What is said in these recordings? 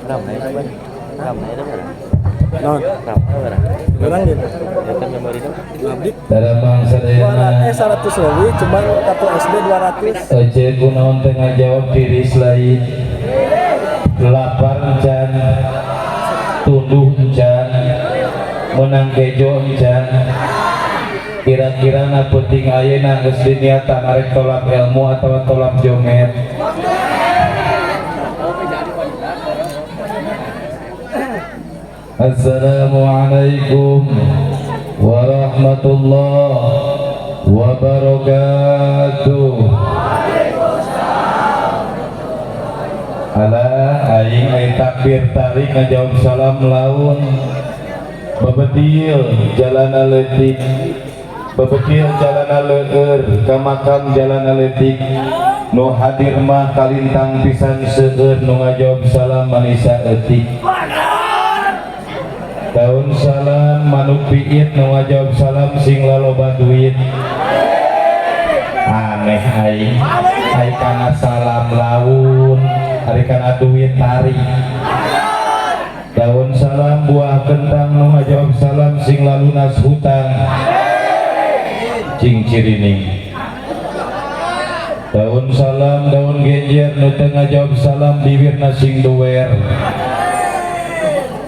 Ramai itu kan, ramai itu kan. Non, Ramai kan. orang gitu. Ya kan memori itu. Abdi dalam bangsa 100 lebih, cuman kartu SD 200. Ece kunaon tengah jawab diri selain lapar encan tunduh encan menang kejo encan kira-kira na penting ayeuna geus diniatan arek tolak ilmu atau tolak jomet. Assalamualaikum warahmatullahi wabarakatuh. Alah aing takbir tarik ngajawab salam laun bebetil jalana leutik bebetil jalana leueur ka makam jalana leutik nu hadir mah kalintang pisan seueur nu ngajawab salam manisa eutik. Daun salam manuk piit nu ngajawab salam sing laloba duit. Aneh aing kana salam laun hari kana duit tari. Daun salam buah kentang nu ngajawab salam sing lalunas hutang cing cirining. Daun salam daun genjer nu teu ngajawab salam bibirna sing duwer.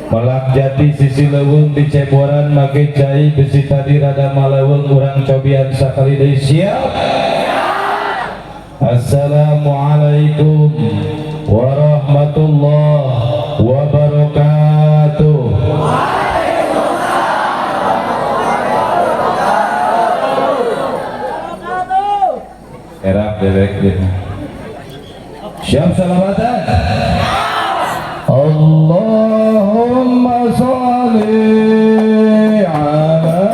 Malak jati sisi leuweung di ceboran make cai besi tadi rada maleuweung urang cobian sakali deui siap. Assalamualaikum warahmatullahi wabarakatuh. Erap dewek deh. Siap salamatan. Allahumma sholli ala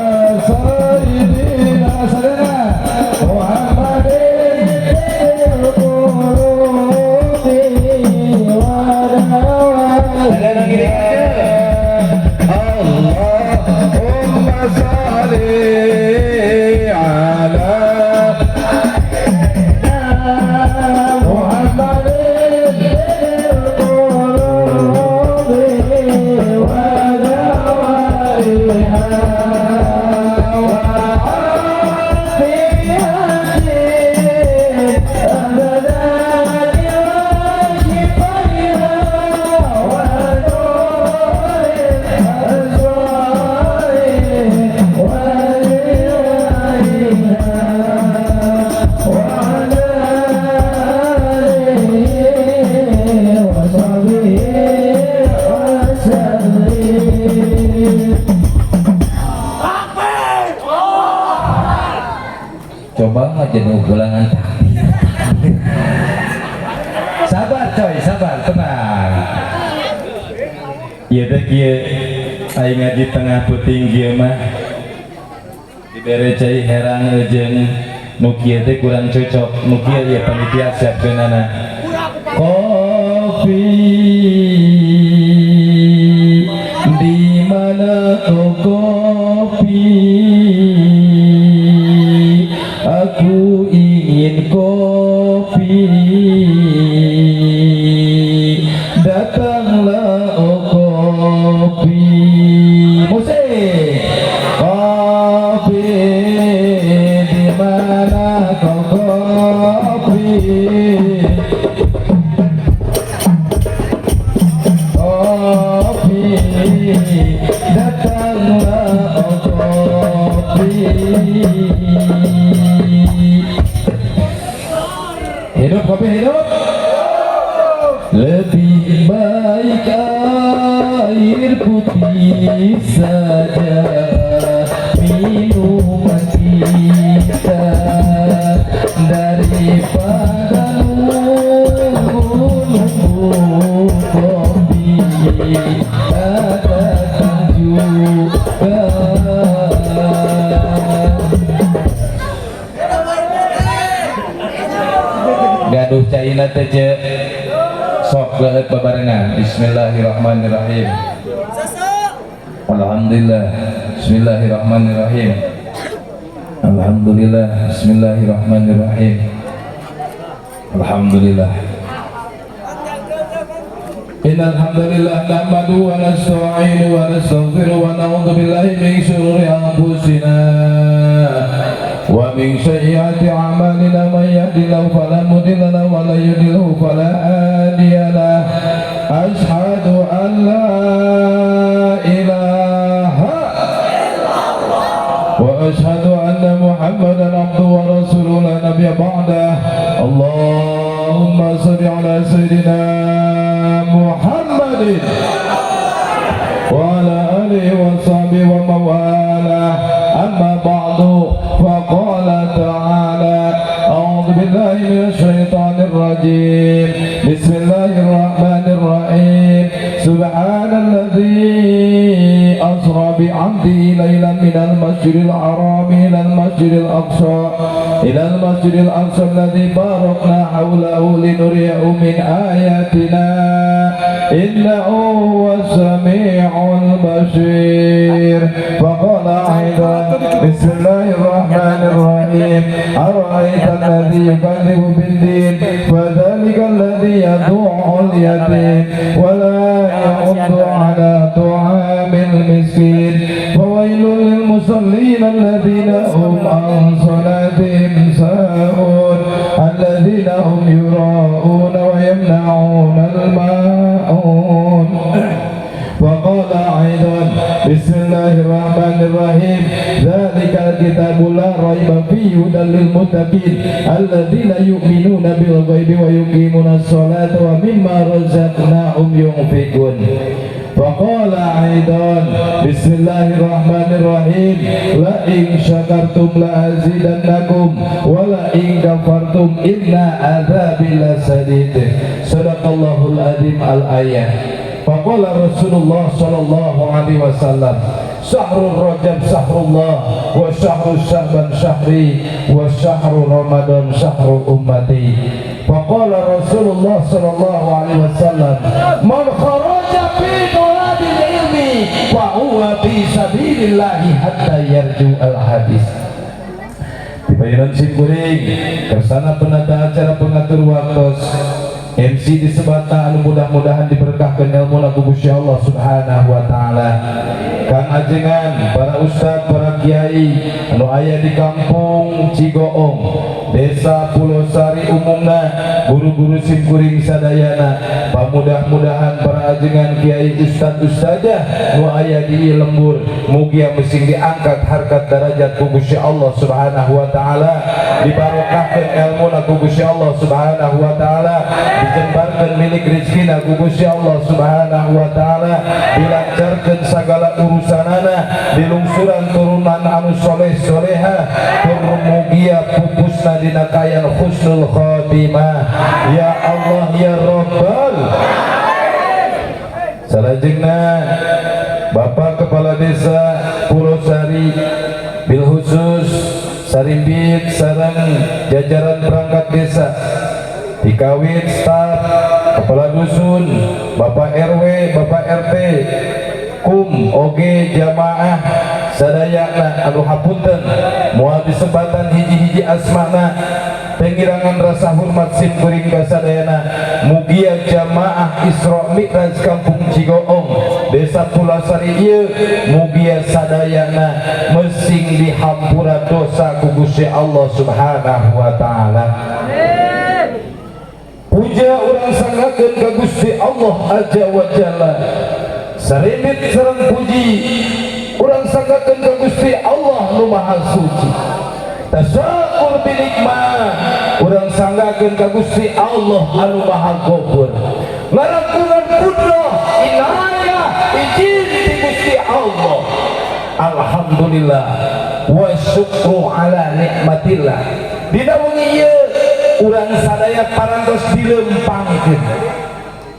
sayyidina Muhammadin Allahumma sholli ala coba nggak jadi ulangan takbir. Sabar coy, sabar, tenang. Iya teh kieu aing ngaji tengah puting kieu mah dibere cai herang jeung nu kieu teh kurang cocok. Nu kieu ieu panitia siapkeunana kopi di mana oh kopi. Aku ingin kopi, datanglah oh kopi. Musik kopi di mana kau kopi? Kopi datanglah oh kopi. Hidup kopi hidup. Lebih baik air putih saja minuman kita daripada nunggu kopi datang juga. Gaduh caina teh sok leut babarengan. Bismillahirrahmanirrahim. Alhamdulillah. Bismillahirrahmanirrahim. Alhamdulillah. Bismillahirrahmanirrahim. Alhamdulillah. Innal hamdalillah nahmaduhu wa nasta'inuhu wa nastaghfiruhu wa na'udzu billahi min shururi anfusina wa min sayyiati a'malina may yahdihillahu fala mudilla lahu wa may yudlilhu fala hadiya lahu. Asyhadu an la ilaha wa asyhadu anna Muhammadan abduhu wa rasuluhu la nabiyya ba'dahu. Allahumma shalli ala sayyidina Muhammadin wa ala alihi wa sahbihi wa mawalah. Amma ba'du, faqala ta'ala a'udzu billahi minasy syaithanir rajim. Bismillahirrahmanirrahim. Subhanalladzi asra bi'abdihi laylan minal masjidil haram ilal masjidil aqsa alladzi barakna hawlahu linuriyahu min ayatina innahu huwas sami'ul basir. Faqala aidan bismillahirrahmanirrahim. Ara'aita alladzi yukadzibu bid-din fadzalika alladzi yad'u'ul yatim wa la yahuddu 'ala ta'amil miskin. Fawailul lil musallin alladzina hum an salatihim sahun alladzina hum yura'una wa yamna'una al-ma'un. Waqala aidan bismillahirrahmanirrahim. Dzalikal kitabu la raiba fihi hudan lil muttaqin alladzina yu'minuna bil ghaibi wa yuqimunas sholata wa mimma razaqnahum yunfiqun. Waqala aidan bismillahirrahmanirrahim. La in syakartum la azidannakum wa la in kafartum inna adzabi lasadid. Shadaqallahul azim al-ayah. Faqala Rasulullah sallallahu alaihi wasallam, syahrul rajab syahrullah wa syahrul sya'ban syahri wa syahrul ramadan syahrul ummati. Faqala Rasulullah sallallahu alaihi wasallam, man kharaja fi talabil ilmi fa huwa fi sabilillah hatta yarju al hadis. Dibayaran simkuring kersana penata acara pengatur waktu MC disebata anu mudah-mudahan diberkahkan ilmu lagu Gusti Allah Subhanahu wa taala. Kang ajengan para ustaz, para kiai anu aya di kampung Cigoong, Desa Pulau Sari umumna, guru-guru simkuring sadayana, pamudah-mudahan para ajengan kiai ustaz-ustazah anu aya di lembur mugia mesing diangkat harkat derajat ku Gusti Allah Subhanahu wa taala, dibarokahkeun ilmu lagu Gusti Allah Subhanahu wa taala, dijembarkeun milik rezekina ku Gusti Allah Subhanahu wa taala, dilancarkeun sagala urusanana, dilungsuran turunan anu soleh soleha, tur mugia pupusna dina kayan husnul khotimah. Ya Allah ya Rabbal. Salajengna Bapak Kepala Desa Pulau Sari bil khusus Sarimpit sareng jajaran perangkat desa, dikawin staf, kepala dusun, Bapak RW, Bapak RT, kum oge jamaah sadayana anu hapunten moal disebatan hiji-hiji asmana pengirangan rasa hormat simkuring kasadayana mugia jamaah Isra Mi'raj kampung Cigoong Desa Pulau Sari ieu mugia sadayana mesing dihampura dosa ku Gusti Allah Subhanahu wa taala. Puja urang sanggakeun ka Gusti Allah Azza wa Jalla, sarimit sareng puji urang sanggakeun ka Gusti Allah nu Maha Suci. Tasyakur bil nikmah urang sanggakeun ka Gusti Allah anu Maha Ghafur. Ngarantunan kudrah inayah izin ti Gusti Allah. Alhamdulillah wa syukru ala nikmatillah. Dina wengi ieu urang sadaya parantos dilempangkeun,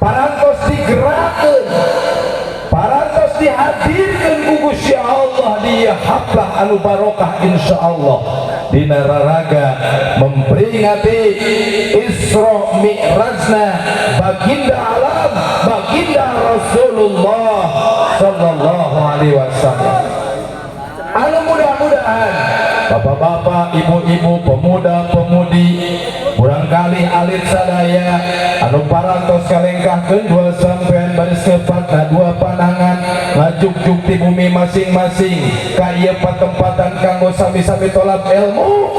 parantos digerakkeun, parantos dihadirkeun ku Gusti Allah di haflah anu barokah insyaallah dina raraga memperingati Isra Mi'rajna baginda alam, baginda Rasulullah sallallahu alaihi wasallam. Anu mudah-mudahan bapak-bapak, ibu-ibu, pemuda-pemudi, kurang kali alit sadaya anu parantos kalengkahkeun dua sampean baris kepatna dua panangan ngajuk-juk di bumi masing-masing ka ieu patempatan kanggo sami-sami tolab ilmu.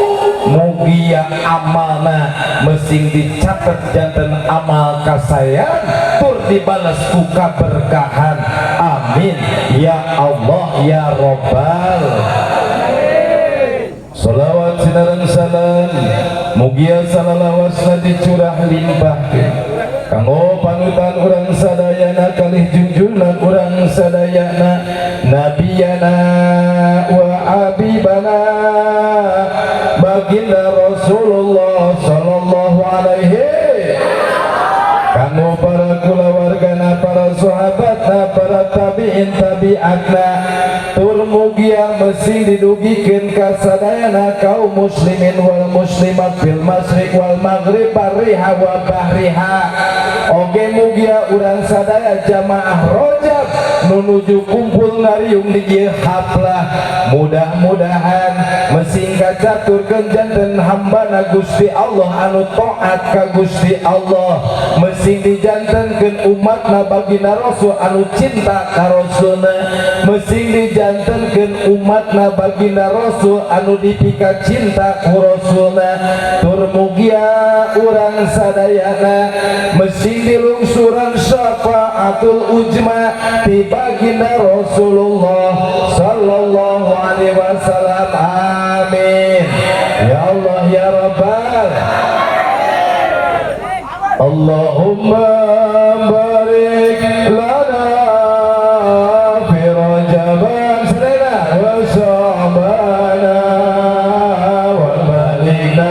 Mugia amalna mesing dicatet janten amal kasayan tur dibales ku kaberkahan. Amin ya Allah ya Rabbal. Salawat sinareng salam mugia salalawasna dicurah limpahkeun kanggo panutan urang sadayana kalih junjungan urang sadayana nabiyana wa habibana baginda Rasulullah sallallahu alaihi kanggo para kulawargana, para sahabatna, para tabi'in tabi'atna tur mugia mesing didugikeun ka sadayana kaum muslimin wal muslimat fil masyriq wal maghrib bariha wa bahriha. Oge mugia urang sadaya jamaah Rajab nunuju kumpul ngariung di ieu haflah. Mudah-mudahan mesing kacaturkeun janten hambana Gusti Allah anu taat ka Gusti Allah, mesing dijantenkeun umatna baginda Rasul anu cinta ka Rasulna, mesing dijantenkeun umatna baginda Rasul anu dipika cinta ku Rasulna. Tur mugia urang sadayana mesing dilungsuran syafaatul ujma ti baginda Rasulullah sallallahu alaihi wasallam. Amin ya Allah ya Rabbal. Allahumma barik lana fi Rajaban sadana wa Sya'bana wa balikna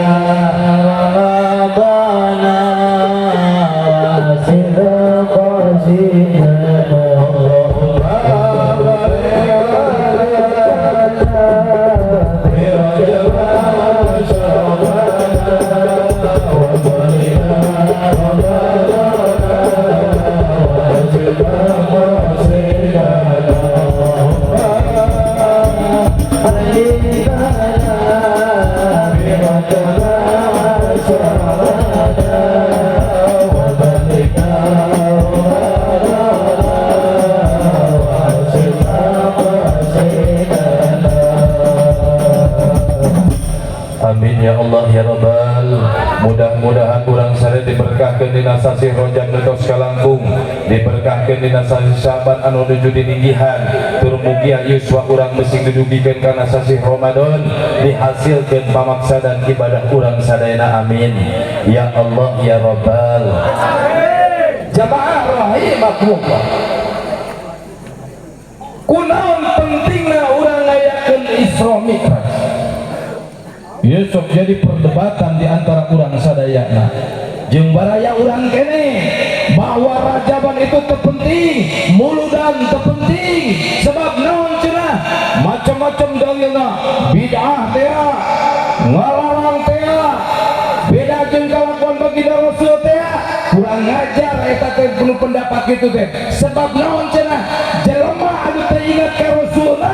Rabbana wa sidqa qasina. Allahumma barik lana fi Rajaban wa Sya'bana wa balikna Amin ya Allah ya Rabbal. Mudah-mudahan urang sadaya diberkahkeun dina sasi Rajab netos kalangkung, diberkahkeun dina sasi Syaban anu nuju dininggihan, tur mugia yuswa urang mesing didugikeun kana sasi Ramadan dihasilkeun pamaksadan ibadah urang sadayana. Amin ya Allah ya Rabbal. Jamaah rahimakumullah, kunaon pentingna urang ngayakeun Isra Mi'raj? Yusuf jadi perdebatan di antara urang sadayana jeung baraya urang kene bahwa Rajaban itu terpenting, muludan terpenting. Sebab naon cenah macam-macam dalilna bid'ah teh ngalarang teh beda jeung kalakuan baginda Rasul teh kurang ngajar eta teh penuh pendapat kitu teh. Sebab naon cenah jelema anu teu ingat ka Rasulna,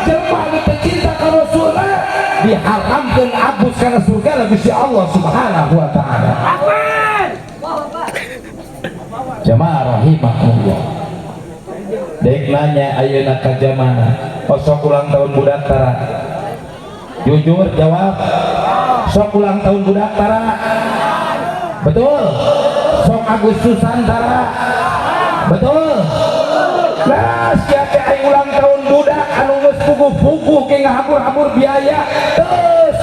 jelema anu teu cinta ka Rasulna diharamkan abus karena surga Gusti Allah Subhanahu wa taala. Jamaah rahimakumullah, dek nanya ayeuna ka zamana sok ulang tahun budak tara, jujur jawab, sok ulang tahun budak tara, betul? Sok Agustusan tara, betul? Nah, siapa yang ulang tahun budak anu geus puguh-puguh ke ngahambur-hambur biaya teu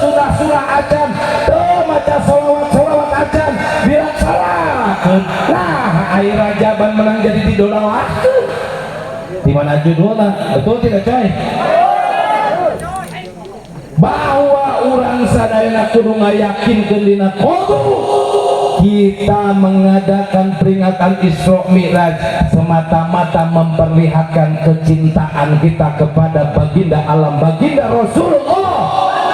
sunah-sunah acan, teu maca sholawat acan dilaksanakeun. Nah, air Rajaban menang jadi didolalakeun. Di mana judulna? Betul tidak coy? Bahwa urang sadayana kudu ngayakinkeun dina kudu kita mengadakan peringatan Isra Mi'raj semata-mata memperlihatkan kecintaan kita kepada baginda alam, baginda Rasulullah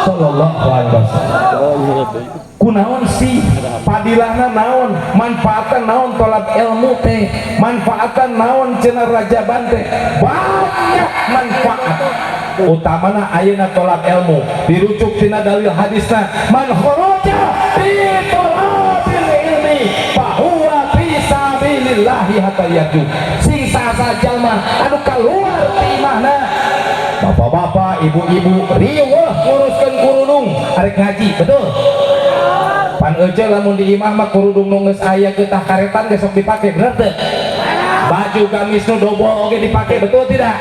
sallallahu alaihi wasallam. Kunaon sih padilahna naon, manfaatan naon tolab ilmu teh, manfaatan naon cenah Rajaban teh, banyak manfaat. utamana ayeuna tolab ilmu dirujuk tina dalil hadisna man kharaja fi talabil ilmi fahuwa fi sabilillahi hatta yatu sing sasa jalma anu kaluar ti imahna bapak-bapak ibu-ibu riweuh nguruskeun kurudung arek ngaji betul pan euceul lamun di imah mah kurudung nu geus aya keutah karetan geus sok dipake bener teu baju gamis nu dobol oge dipake betul tidak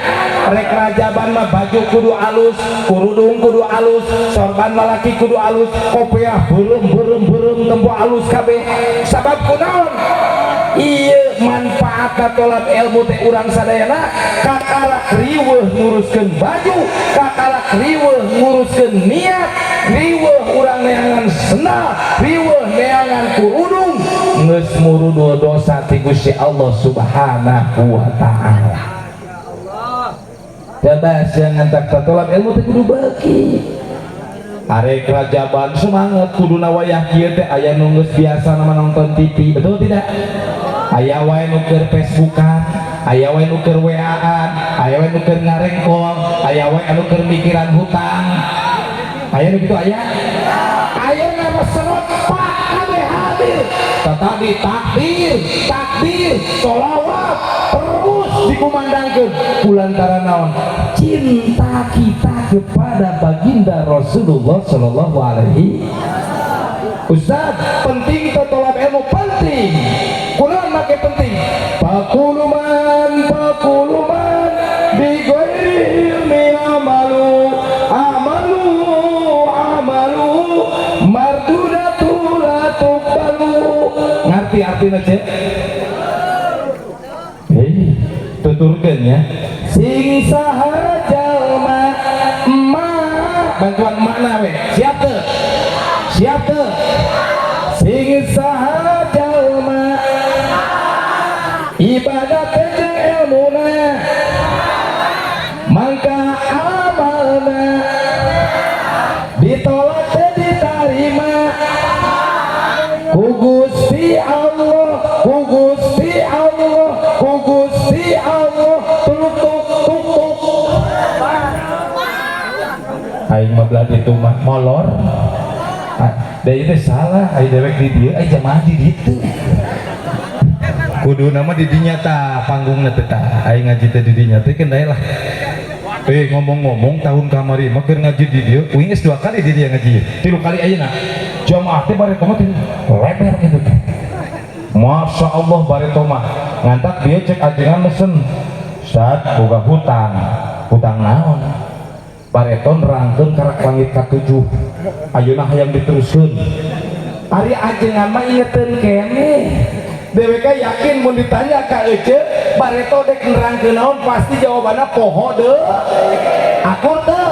rek rajaban mah baju kudu alus kurudung kudu alus sorban lalaki kudu alus kopiah beureum tempo alus kabeh sabab kunaon ieu manfaat tolab ilmu teh urang sadayana kakarak riweuh nguruskeun baju kakarak riweuh nguruskeun niat riweuh urang neangan sendal riweuh neangan kurudung geus murudu dosa ti Gusti Allah Subhanahu wa taala. Coba jangan tak tolab ilmu teh kudu beuki. Arek rajaban semangat kuduna wayah kieu teh aya nu geus biasa nama nonton TV, betul tidak? Aya wae nu keur Facebookan, aya wae nu keur WA-an, aya wae nu keur ngarengkol, aya wae anu keur mikiran hutang. Aya nu kitu aya? Aya nama senot pak kabeh hadir. Tetapi takbir, sholawat terus dikumandangkeun kulantaran naon? Cinta kita kepada baginda Rasulullah Shallallahu Alaihi. Ustaz, penting tolab ilmu penting. Kunaon make penting? Pakuluman bi ghairi ilmi amalu mardudatu la tuqbalu. Ngerti artinya cek? Tuturkeun ya. Sing saha jalma emak bantuan makna we. Siap teu? Siap teu? Sing saha jalma ibadat jeung ilmuna mangka amalna ditolak teh ditarima ku Gusti Allah tuk aing mah belah ditu mah molor da itu salah aing dewek di dieu aing jamaah di ditu kudu nama di dinya tah panggungna teh tah aing ngaji teh di dinya teh kendai lah ngomong-ngomong tahun kamari mah keur ngaji di dieu uing geus 2 kali di dieu ngaji 3 kali ayeuna jamaah teh bare toma teh leber gitu teh Masya Allah bare toma ngantak dia cek ajengan mesen Ustaz boga hutang naon bareton rangkeun karak langit ka-7 ayeuna hayang diteruskeun ari ajengan mah ingeteun kene DWK yakin mun ditanya ka ece bareto dek nerangkeun naon pasti jawabanna poho deu akur teu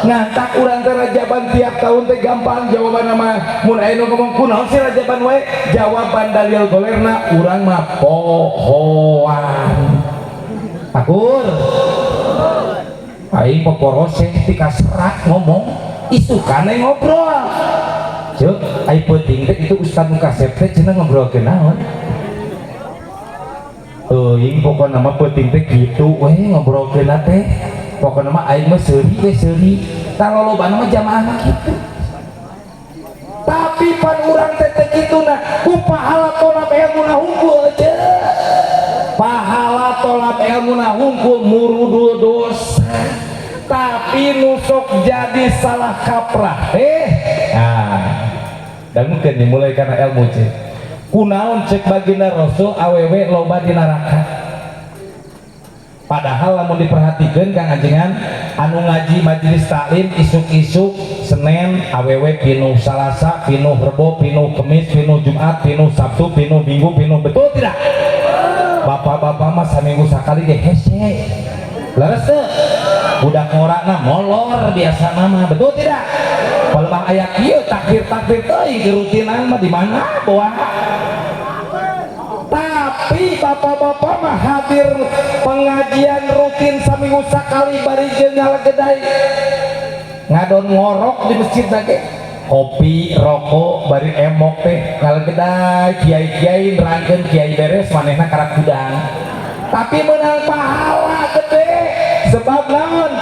ngantak urang teh rajaban tiap tahun teh gampang jawabanna mah mun aya nu ngomong kunaon sih rajaban we jawaban dalil golerna urang mah pohoan akur aing peporose ti kasrak ngomong isukane ngobrol cuk aing penting teh itu ustad nu kasep teh cenah ngobrolkeun naon teuing pokona mah penting teh kitu we ngobrolkeun teh pokona mah aing mah seuri we seuri kalolobana mah jamaah mah kitu tapi pan urang teh teh kituna ku pahala tolab ilmuna hungkul aja pahala tolab ilmuna hungkul murudu dosa tapi nusuk jadi salah kaprah dan mungkin dimulai karena ilmu cek kunaon cek baginda Rasul awewe loba di neraka padahal lamun diperhatikan kang ajengan anu ngaji majelis taklim isuk-isuk Senin awewe pinu Salasa pinu Rebo pinu Kemis pinu Jumat pinu Sabtu pinu Minggu pinu betul tidak bapak-bapak mah saminggu sakali ge hese leres teu budak ngorakna molor biasa nama betul tidak kalau bang ayat ieu takbir teuing kerutinan mah di mana boa tapi bapak-bapak mah hadir pengajian rutin saminggu sakali bari jeung ngalegedai ngadon ngorok di masjid lagi kopi rokok bari emok teh ngalegedai kiai-kiai nerangkeun kiai beres manehna karak gudang tapi menang pahala gede sebab naon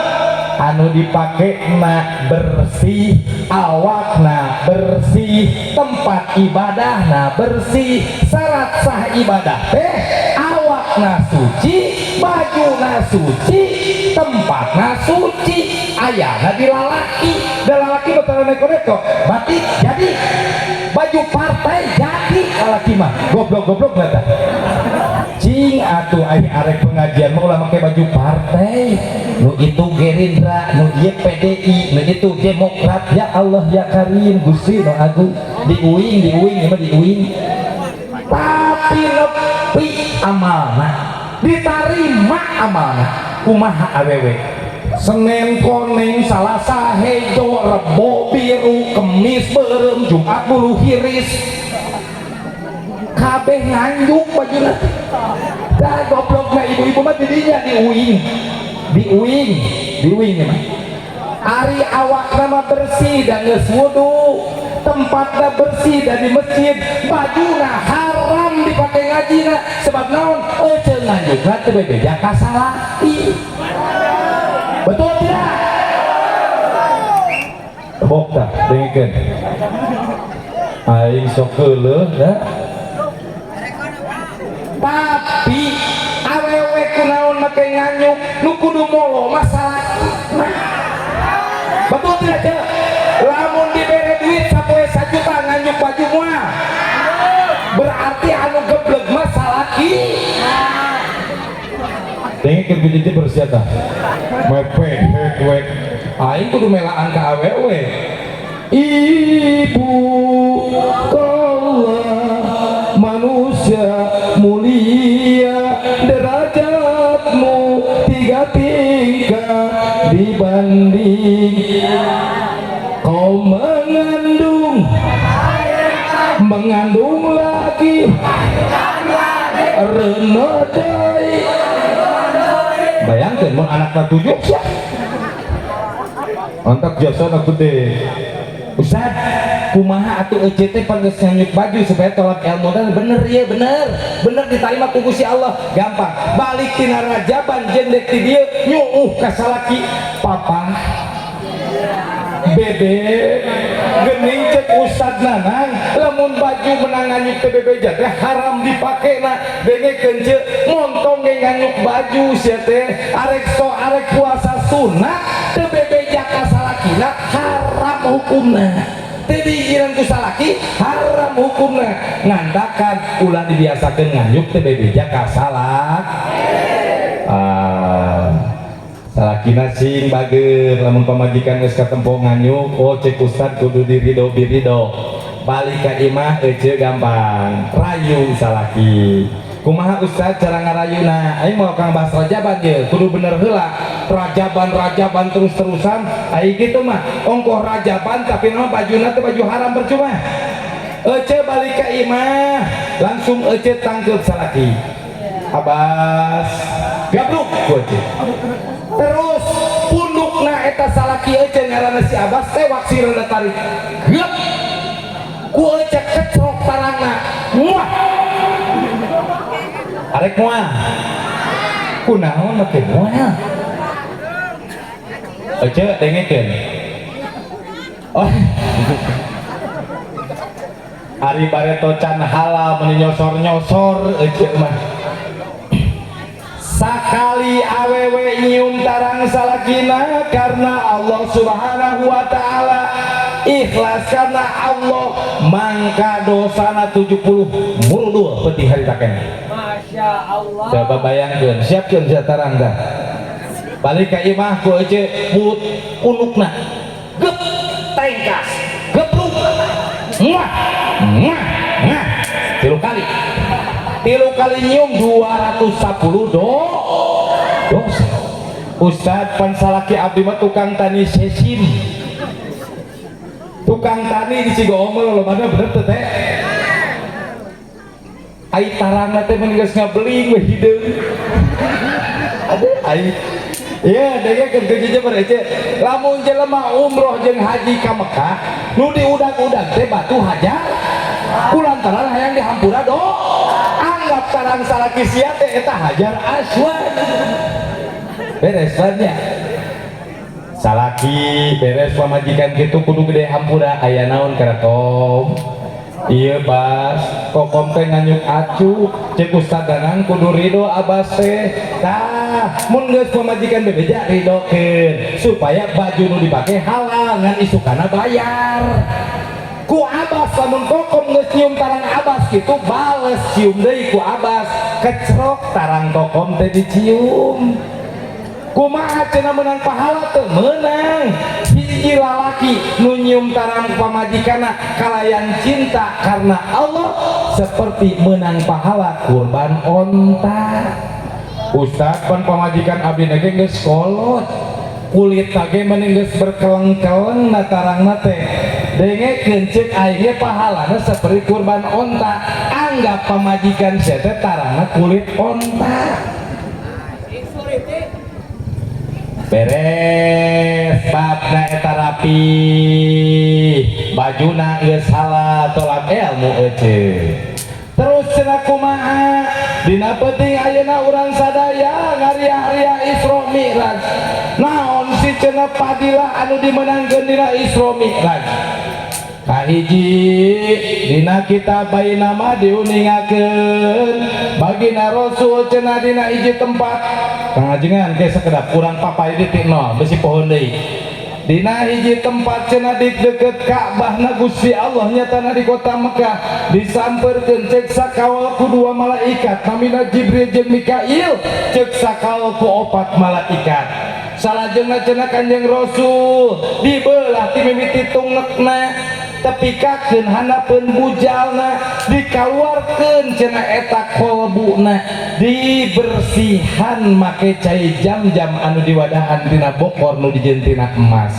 anu dipake na bersih, awakna bersih, tempat ibadahna bersih. Syarat sah ibadah teh awakna suci, bajuna suci, tempatna suci, ayana di lalaki. Da lalaki betul neko-neko batik jadi, baju partai jadi, lalaki mah goblok-goblok lah tah. Cing atuh aing arek pengajian mau ulah make baju partai, nu itu Gerindra, nu ieu PDI, nu itu Demokrat. Ya Allah ya Karim Gusti nu agung, diuing mah diuing. Tapi nepi amalna, diterima amalna. Kumaha awewe? Senin koneng, Salasa hejo, Rebo biru, Kemis beureum, Jumat bulu hiris. Kabeh nganjuk bajuna. Dah goblokna ibu-ibu mah didinya diuing mah. Ari awakna mah bersih dan geus wudu, tempatna bersih dan di masjid, bajuna haram dipake ngajina. Sebab naon? Euceul nganjukna teu bebeja ka salaki. Betul tidak? Tebok tah dengikeun. Aing sok keuleuh da. Tapi awewe kunaon make nganyuk nu kudu molo masalah. Betul tidak ce? Lamun dibere duit sapoe 1 juta nganyuk baju moal, berarti anu geblek mah salaki. Dengikeun biji bersih tah. Mepeh hek aing kudu melaan ka awewe. Ibu kaulah manusia mulia, derajatmu 3 tingkat dibanding kau mengandung lagi renodai. Bayangkan mau anaknya 7 sih mantap jasa nak gede. Ustad kumaha atuh ECT panggeus nganyuk baju supaya tolak ilmu dan bener ya bener diterima ku Gusti Allah. Gampang balik tina rajaban jendek ti dieu nyuuh ka salaki papa bebe gening cek Ustad Nanang lamun baju menang nganyuk teh bebe jaga haram dipake na dengekeun ceuk montong nganyuk baju sia teh arek puasa sunat teu bebe jaga salakina haram hukumna. Teu diijiran ku salaki haram hukumna. Ngandakan ulah dibiasakeun nganyuk teh bebe jaga salak. Salakina sing bager lamun pamajikan geus katempo nganyuk, oh cek Ustad kudu dirido balik ka imah euceul gampang rayu salaki. Kumaha Ustad cara ngarayuna? Aing mau kang bahas rajaban ye kudu bener heula. Rajaban terus-terusan aing kitu mah ongkoh rajaban tapi nama bajuna teh baju haram percuma. Euceul balik ka imah langsung euceul tangkep salaki. Abas gabluk ku euceul. Terus pundukna eta salaki euceul ngaranna si Abas teh waksi rada tarik. Gep. Ku euceul kecrok tarangna. Muah. Arek moal. Kunaon make moal? Euceul dengekeun. Oh. Ari bareto can halal mun nyosor-nyosor euceul mah. Sakali awewe nyium tarang salakina karena Allah Subhanahu wa taala, ikhlas karena Allah, mangka dosana 70 murdul peti hari takena. Masya Allah. Coba bayangkeun, siapkeun satarang dah. Balik ka imah ku euceul punukna. Gep tengkas, gepruk. Muah. 3 kali nyium 210 dosa. Ustad pan salaki abdi mah tukang tani sesim. Tukang tani di Cigoomel lo mana bener teh teh. Ai tarangna teh mun geus ngabeling we hideung. Ade ai. Iya, dege keur geujeje berece. Lamun jelema umroh jeung haji ka Mekah, nu diudag-udag teh batu hajar. Kulantaran hayang dihampura do. Anggap tarang salaki sia teh eta hajar aswad. Beres bannya. salaki beres pamajikan gitu kudu gede hampura aya naon karatom iya bas kokom teh nganyuk acu cek Ustad Danang kudu ridho abas teh tah mun geus pamajikan bebeja ridokeun supaya baju nu dipake halal ngan isukana bayar ku abas lamun kokom geus nyium tarang abas kitu bales cium deui ku abas kecrok tarang kokom teh dicium kumaha cenah menang pahala teu menang hiji lalaki nu nyium tarang pamajikanna kalayan cinta karena Allah seperti menang pahala kurban onta. Ustad pan pamajikan abdi ge geus kolot kulit tage mending geus berkeleng-keleng na tarangna teh dengekeun ceuk aing pahalana seperti kurban onta anggap pamajikan sia teh tarangna kulit onta. Beres babna eta rapi bajuna geus halal tolak ilmu euceun terus cenah kumaha dina penting ayeuna urang sadaya ngariah-riah Isra Mi'raj naon si cenah padilah anu dimenangkeun dina Isra Mi'raj kahiji dina kitab bainama diuningakeun bagina Rasul cenah dina hiji tempat kangajengan ge sakedap kurang papai di nol besi pohon deui dina hiji tempat cenah di deket Ka'bah na Gusti Allah nyatana di kota Mekah disamperkeun cek sakawal ku dua malaikat namina Jibril jeung Mikail cek sakawal ku opat malaikat salajengna cenah Kanjeng Rasul dibelah ti mimiti tungekna tepikakeun handapeun bujalna dikaluarkeun cenah eta kolbuna dibersihan make cai jam-jam anu diwadahan tina bokor nu dijentina emas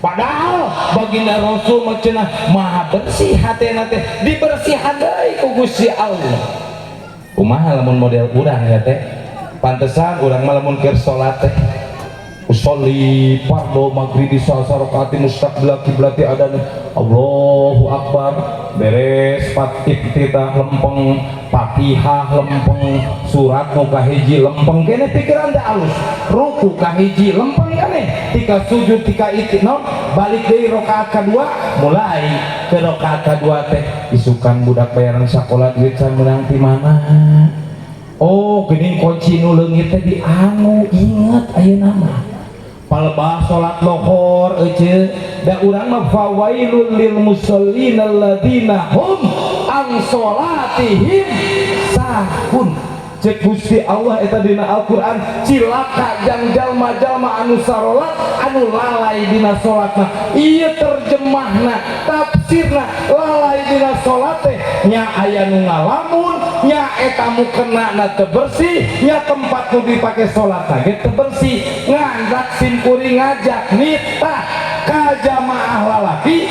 padahal baginda Rasul mah cenah maha bersih hatena teh dibersihan deui ku Gusti Allah kumaha lamun model urang ya teh pantesan urang mah lamun keur salat teh usolli fardu maghribi sarakaati mustaqbil kiblati adan Allahu akbar beres iftitah lempeng Fatihah lempeng surat nu kahiji lempeng kene pikiran teh alus ruku kahiji lempeng kene tika sujud tika itikna balik deui rakaat kadua mulai ke rakaat kadua teh isukan budak bayaran sakola duit can menang ti mana oh geuning kunci nu leungit teh dianu inget ayeuna mah palebah salat lohor euceun da urang mah fawailul lil musallin alladzina hum an salatihim sahun cek Gusti Allah eta dina Al-Qur'an cilaka jang jalma-jalma anu sarolat anu lalai dina salatna ieu terjemahna tafsirna lalai dina salat teh nya aya nu ngalamun nya eta mukenana teu bersih nya tempat nu dipake salat ge teu bersih ngandak simkuring ngajak nitah ka jamaah lalaki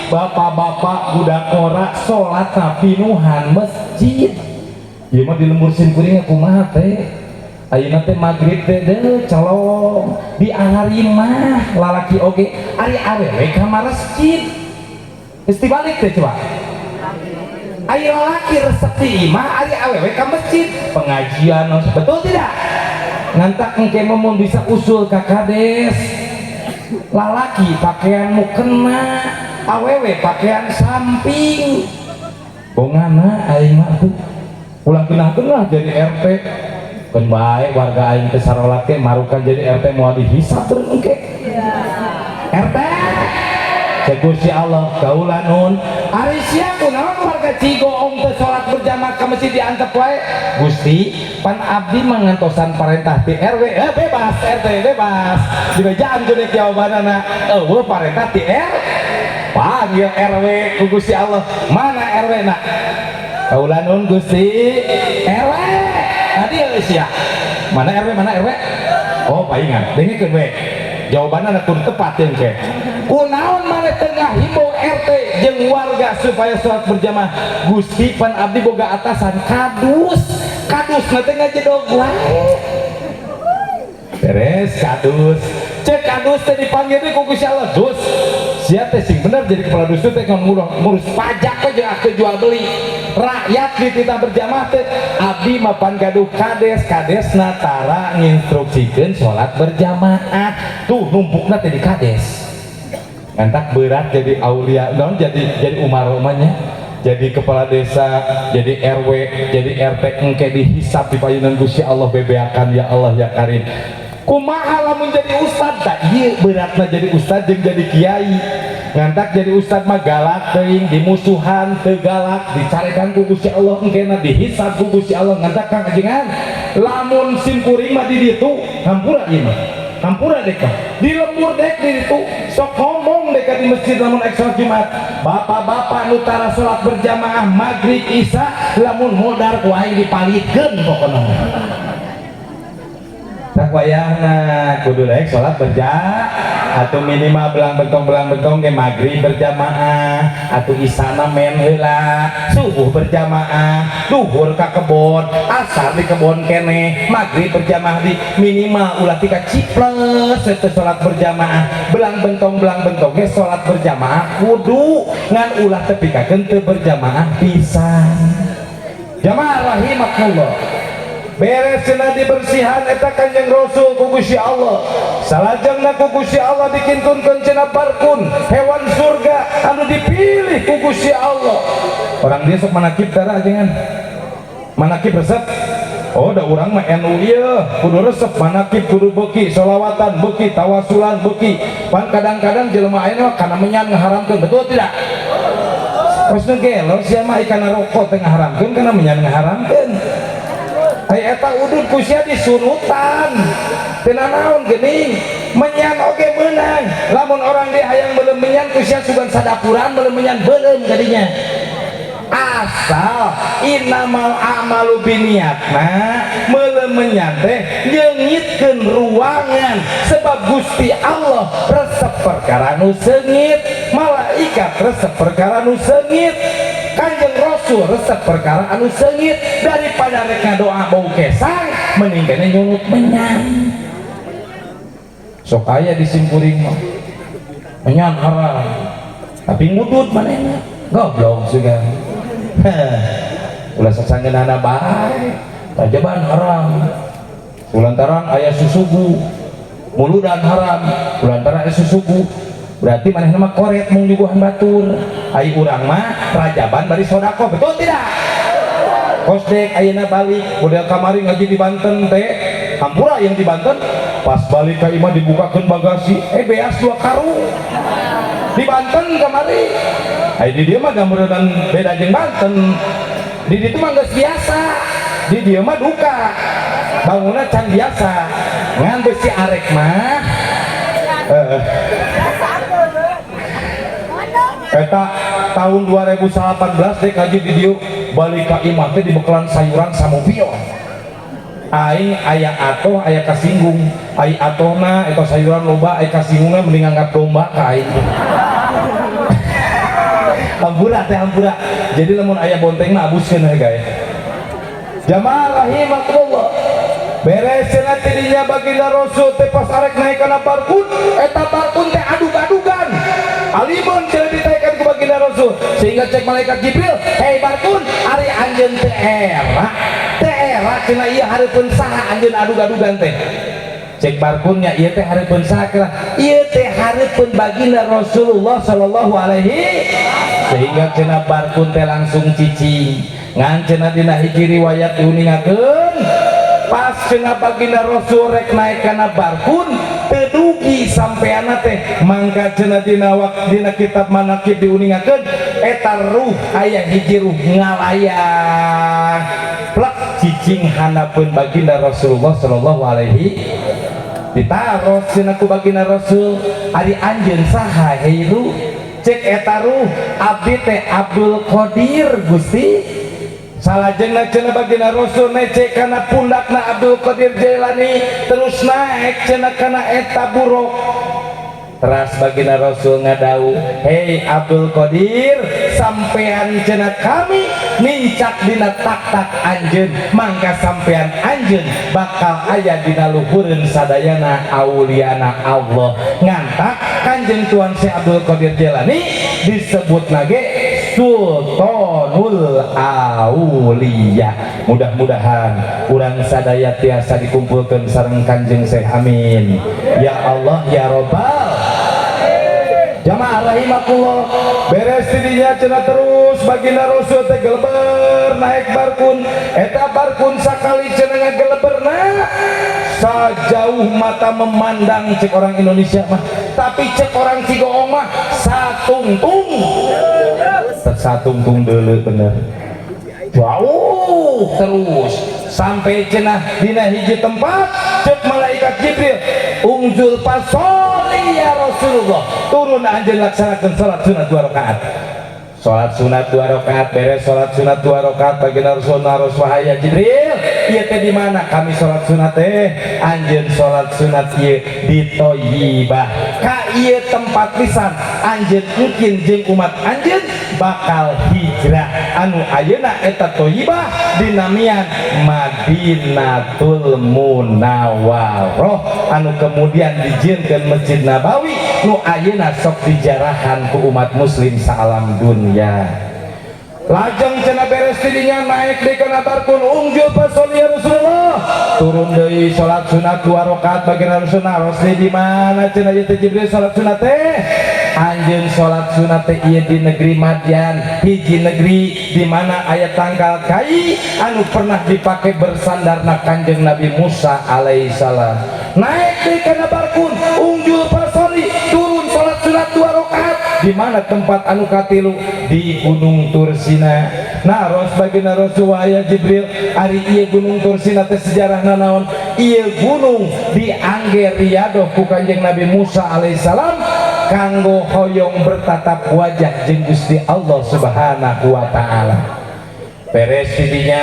bapak-bapak budak ora salat pinuhan masjid ieu mah di lembur simkuring kumaha teh ayeuna teh magrib teh deui colong di ahari mah lalaki oge ari awewe ka masjid geus tibalik teh coba ari lalaki resep ti imah ari awewe ka masjid pengajian betul tidak ngantak engke mun bisa usul ka kades lalaki pakaian mukena awewe pakaian samping bongana aing mah tuh ulah genah-genah jadi RT kan bae warga aing teh sarolat teh marukan jadi RT moal dihisab terus engke RT cek Gusti Allah kaulah nun ari sia kunaon warga Cigoong teh salat berjamaah ka masjid diantep wae Gusti pan abdi mangantosan parentah ti RW bebas RT bebas dibejaan geuning jawabanana eueuh parentah ti panggil RW ku Gusti Allah mana RW na kaulah nun Gusti RW tadi sia mana RW oh paingan dengekeun we jawabanna kudu tepat jeung ke kunaon maneh tengah himbau RT jeung warga supaya salat berjamaah Gusti pan abdi boga atasan kadus na teh ngajedog wae beres kadus cek kadus teh dipanggil ku Gusti Allah dus sia teh sing bener jadi kepala dusun teh ngurus pajak aja ke jual beli rakyat di kita berjamaah teh abdi mapan gaduh kades natara nginstruksikeun sholat berjamaah tuh numpukna teh di kades ngantak berat jadi aulia non jadi umar-umarnya jadi kepala desa jadi RW jadi RT engke dihisap di payunan Gusti Allah bebeakan ya Allah ya Karim kumaha lamun jadi ustad tak ieu beratna jadi ustad jeung jadi kiai ngantak jadi ustad mah galak teuing dimusuhan teu galak dicarekan ku Gusti Allah engkena dihisab ku Gusti Allah ngantak Kang ajengan lamun simkuring mah di ditu hampura ieu mah hampura deka di lembur dek di ditu sok ngomong deka di masjid lamun ekstra Jumat bapak-bapak nutara salat berjamaah maghrib isya lamun modar ku aing dipalitkeun pokona tak wayahna kudu daek sholat berjamaah atau minimal belang bentong ke maghrib berjamaah atau isana men heula subuh berjamaah duhur ka kebon asar di kebon kene maghrib berjamaah di minimal ulah tika ciples itu sholat berjamaah belang bentong ke sholat berjamaah kudu ngan ulah tepikakeun teu berjamaah pisan jamaah rahimakumullah beres cenah dibersihan eta Kanjeng Rasul ku Gusti Allah salajengna ku Gusti Allah dikintunkeun cenah barkun hewan surga anu dipilih ku Gusti Allah orang dia sok manakib darah jangan manakib resep oh da urang mah NU ieu kudu resep manakib kudu beuki sholawatan beuki tawasulan beuki pan kadang-kadang jelema ayeuna kana menyan ngaharamkeun betul tidak terus gelor sia mah ikan rokok teh ngaharamkeun kana menyan ngaharamkeun eta udud kusia disurutan tina naon geuning menyan oge meunang lamun orang dia hayang beuleum menyan kusia sugan sadapuran beuleum menyan beuleum kadinya asal innamal a'malu binniyatna meuleum menyan teh nyeungitkeun ruangan sebab Gusti Allah resep perkara nu seungit malaikat resep perkara nu seungit Kanjeng Rasul resep perkara anu seungit daripada rek ngadoa bau kesang mending kene nyungut menyan sok aya di simkuring mah menyan haram tapi ngudut manehna goblok juga ulah sasangeunana bae tajaban haram kulantaran aya susugu muludan haram kulantaran aya susugu berarti manehna mah koret mung nyuguhan batur ai urang mah rajaban bari sodako betul tidak kosdek ayeuna balik model kamari ngaji di Banten teh hampura yang di Banten pas balik ka imah dibukakeun bagasi beas 2 karung di Banten kamari ai di dieu mah gameureun beda jeung Banten di ditu mah geus biasa di dieu mah duka bangunna can biasa ngan besi arek mah eta tahun 2018 dek haji di dieu balik ka imah teh dibekalan sayuran samopio aing aya atoh aya kasinggung ai atohna eta sayuran loba ai kasinggungna mending angkat domba ka aing hampura teh hampura jadi lamun aya bonteng mah abuskeun we gae jamaah rahimakumullah beres cenah tidinya baginda Rasul teh pas arek naik kana barkun eta barkun teh adug-adugan alimun cenah ditaekan ku baginda Rasul sehingga cek malaikat Jibril hei barkun ari anjeun teu era cenah ieu hareupeun saha anjeun adug-adugan teh cek barkunnya ieu teh hareupeun saha kira ieu teh hareupeun baginda Rasulullah sallallahu alaihi sehingga cenah barkun teh langsung cicing ngan cenah dina hiji riwayat diuningakeun pas cenah baginda Rasul rek naik kana barkun tedugi sampeana teh mangka cenah dina kitab manaqib diuningakeun eta ruh aya hiji ruh ngalayang plek cicing hanapeun baginda Rasulullah sallallahu alaihi ditaros cenah ku baginda Rasul ari anjeun saha hei ruh cek eta ruh abdi teh Abdul Qadir Gusti salajengna cenah baginda Rasul necek kana pundakna Abdul Qadir Jailani terus naik cenah kana eta buruk teras baginda Rasul ngadau hei Abdul Qadir sampean cenah kami nincak dina tak-tak anjeun mangka sampean anjeun bakal aya dina luhureun sadayana auliana Allah ngantak Kanjeng Tuan Syekh Abdul Qadir Jailani disebut lagi Sultanul Aulia. Mudah-mudahan urang sadaya tiasa dikumpulkan sareng Kanjeng Syekh, amin ya Allah ya Robbal. Jamaah rahimakumullah, beres tidinya cenah terus baginda Rasul teh geleber naik barkun eta barkun sakali cenah ngageleberna sajauh mata memandang cek orang Indonesia mah, tapi cek orang Cigoong mah satungtung satungtung deuleu bener jauh terus sampai cenah dina hiji tempat cek malaikat Jibril unzul pasoli ya Rasulullah turun anjeun laksanakeun salat sunat 2 rakaat. Salat sunat 2 rakaat beres salat sunat 2 rakaat baginda Rasulullah wahaya Jibril ieu teh di mana? Kami salat sunat teh anjeun salat sunat ieu di Thayyibah ka ieu tempat pisan anjeun mungkin jeung umat anjeun bakal hijrah anu ayeuna eta Thayyibah dinamian Madinatul Munawwarah anu kemudian dijieunkeun Masjid Nabawi nu ayeuna sok dijarahan ku umat muslim saalam dunya. Lajeng cenah beres tidinya naik di kana barkun ungjul pasoli Rasulullah turun deui salat sunat 2 rakaat baginda Rasulullah Rasul di mana cenah ieu Jibril salat sunat teh anjeun salat sunat teh ieu di negeri Madyan hiji negeri di mana aya tangkal kai anu pernah dipake bersandarna Kanjeng Nabi Musa alaihissalam. Naik di kana barkun ungjul pasoli turun salat sunat 2 rakaat di mana tempat anu katilu di Gunung Tursina. Nah ros baginda Rasulullah ya Jibril ari ieu Gunung Tursina teh sejarahna naon? Ieu gunung diangge riadoh ku Kanjeng Nabi Musa alaihissalam kanggo hoyong bertatap wajah jeung Gusti Allah Subhanahu wa taala. Beres tidinya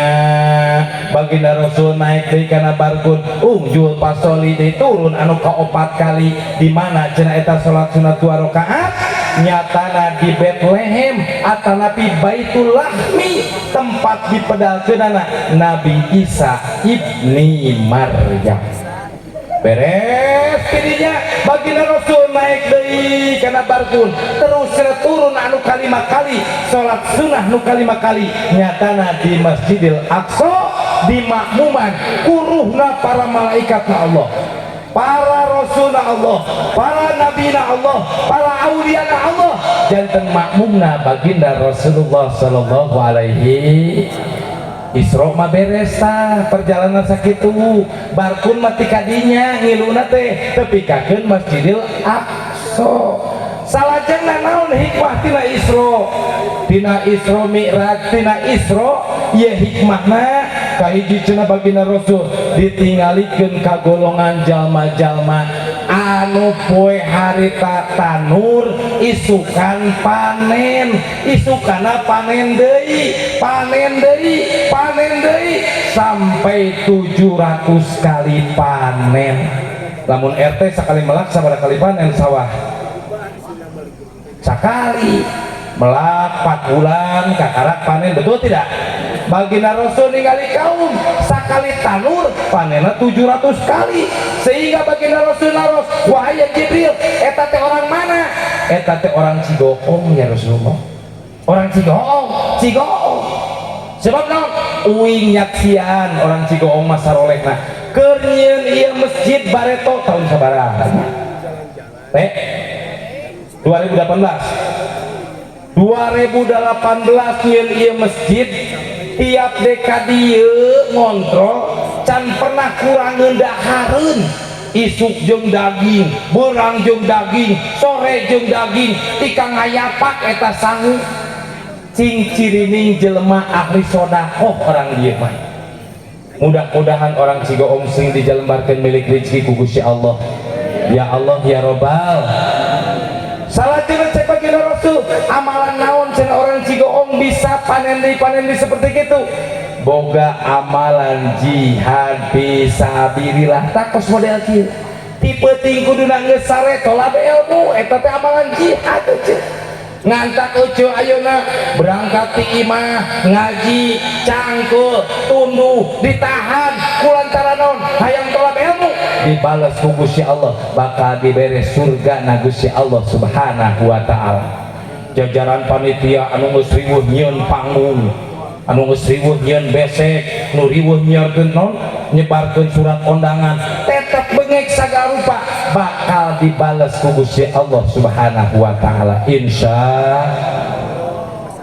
baginda Rasul naik deui kana barkun ungjul pasoli deui turun anu kaopat kali di mana cenah eta salat sunat 2 rakaat nyatana di Bethlehem atanapi Baitul Lahmi tempat dipedalkeunana Nabi Isa ibni Maryam. Beres tidinya baginda Rasul naik deui kana barkun terus turun anu kalima kali salat sunnah nu kalima kali nyatana di Masjidil Aqsa di makmuman kuruhna para malaikatna Allah, para rasulna Allah, para nabina Allah, para auliana Allah janten makmumna baginda Rasulullah sallallahu alaihi Isra mah beres tah perjalanan sakitu barkun mati kadinya ngiluna teh tepikakeun Masjidil Aqsa. Salajengna naon hikmah tina Isra? Tina Isra Mi'raj tina Isra ieu hikmahna kahiji cenah baginda Rasul ditinggalikeun ka golongan jalma-jalma anu poe harita tanur isukan panen isukana panen deui sampai 700 kali panen. Lamun RT sekali melak sabaraha kali panen sawah? Sekali melak 4 bulan kakarak panen, betul tidak? Baginda Rasul ningali kaum sakali tanur panenna 700 kali sehingga baginda Rasul naros wahai Jibril eta teh orang mana? Eta teh orang Cigoong ya Rasulullah. Orang Cigoong sebab naon? Uing nyaksian orang Cigoong mah sarolehna keur nyieun ieu masjid bareto tahun sabaraha? Teh 2018 nyieun ieu masjid tiap dekade ieu ngontrol can pernah kurang ngeundahareun isuk jeung daging, beurang jeung daging, sore jeung daging, tika ngayapak eta sangu cing cirining jelema ahli sodakoh orang dieu mah. Mudah-mudahan orang Cigoong sing dijalembarkeun milik rezeki ku Gusti Allah. Ya Allah ya Robbal. Salajengna cek baginda Rasul amalan naon cenah orang Cigoong bisa panen di seperti gitu? Boga amalan jihad fisabilillah takos model kieu. Tipe ting kuduna geus sare tolab ilmu eta teh amalan jihad teh. ngantak ucu ayeuna berangkat ti imah ngaji cangkul tunduh ditahan kulantaran naon hayang tolak ilmu dibales ku Gusti Allah bakal dibere surga na Gusti Allah Subhanahu wa taala. Jajaran panitia anu geus riweuh nyieun panggung anu geus riweuh nyieun besek nu riweuh nyiarkeun naon nyebarkeun surat kondangan tetep bengek sagarupa bakal dibales ku Gusti Allah Subhanahu wa taala insya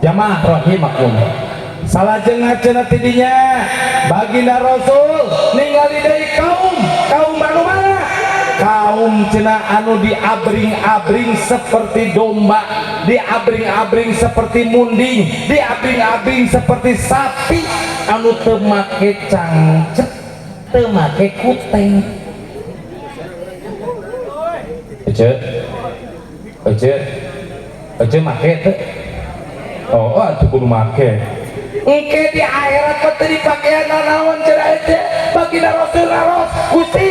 jamaah rahimakumullah. Salajengna tidinya baginda Rasul ningali deui kaum anu mana kaum cenah anu diabring-abring seperti domba, diabring-abring seperti munding, diabring-abring seperti sapi anu teu make cangcet, teu make kuteng. Ece make teu. Oh, atuh kudu make. Engke di akhirat mah teu dipake nanaon cenah ece. Baginda Rasul ngaros, Gusti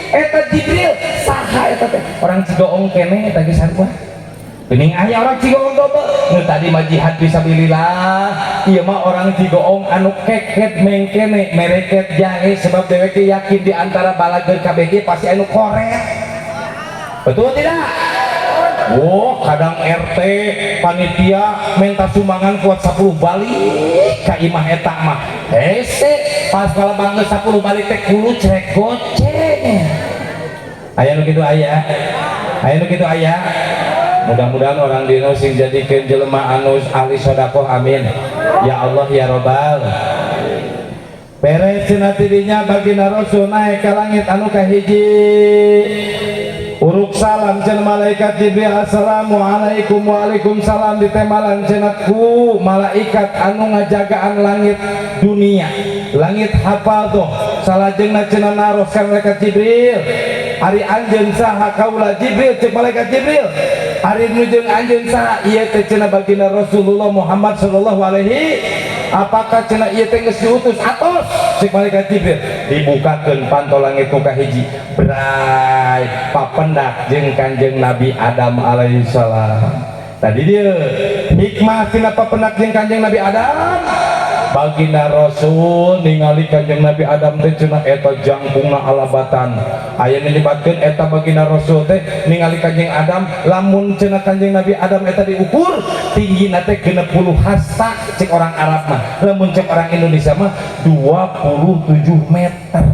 eta Jibril saha eta teh? Orang Cigoong keneh eta ge sarua. Geuning aya orang Cigoong double. Nu tadi mah jihad fisabilillah. Ieu mah orang Cigoong anu keket mengkene mereket jahe sebab dewek yakin di antara balageun KBG pasti anu koret. Betul tidak? Oh, kadang RT panitia minta sumbangan kuat 10 balik ka imah eta mah. Hese pas kalau bangga 10 balik teh kudu cerek goceng. Aya nu kitu aya. Aya nu kitu aya. Mudah-mudahan orang dino sing jadikeun jelema anu ahli sedekah amin. Ya Allah ya Rabbal. Beres cenah tidinya baginda Rasul naik ka langit anu kahiji. Uruk salam cenah malaikat Jibril assalamualaikum waalaikumsalam ditemalan cenah ku malaikat anu ngajagaan langit dunia langit hafal tuh salajengna cenah naros ka malaikat Jibril ari anjeun saha kaula Jibril cek malaikat Jibril ari nujeun anjeun saha ieu teh cenah baginda Rasulullah Muhammad sallallahu alaihi apakah cenah ieu teh geus diutus atos cek malaikat Jibril dibukakeun pantau langit nu kahiji bray papendak jeung Kanjeng Nabi Adam alaihissalam. Tadi dia hikmah tina papendak jeung Kanjeng Nabi Adam baginda Rasul ningali Kanjeng Nabi Adam teh cenah eta jangkungna alabatan aya nilibatkeun eta baginda Rasul teh ningali Kanjeng Adam lamun cenah Kanjeng Nabi Adam eta diukur tinggina teh 60 hasta cek orang Arab mah lamun cek orang Indonesia mah 27 meter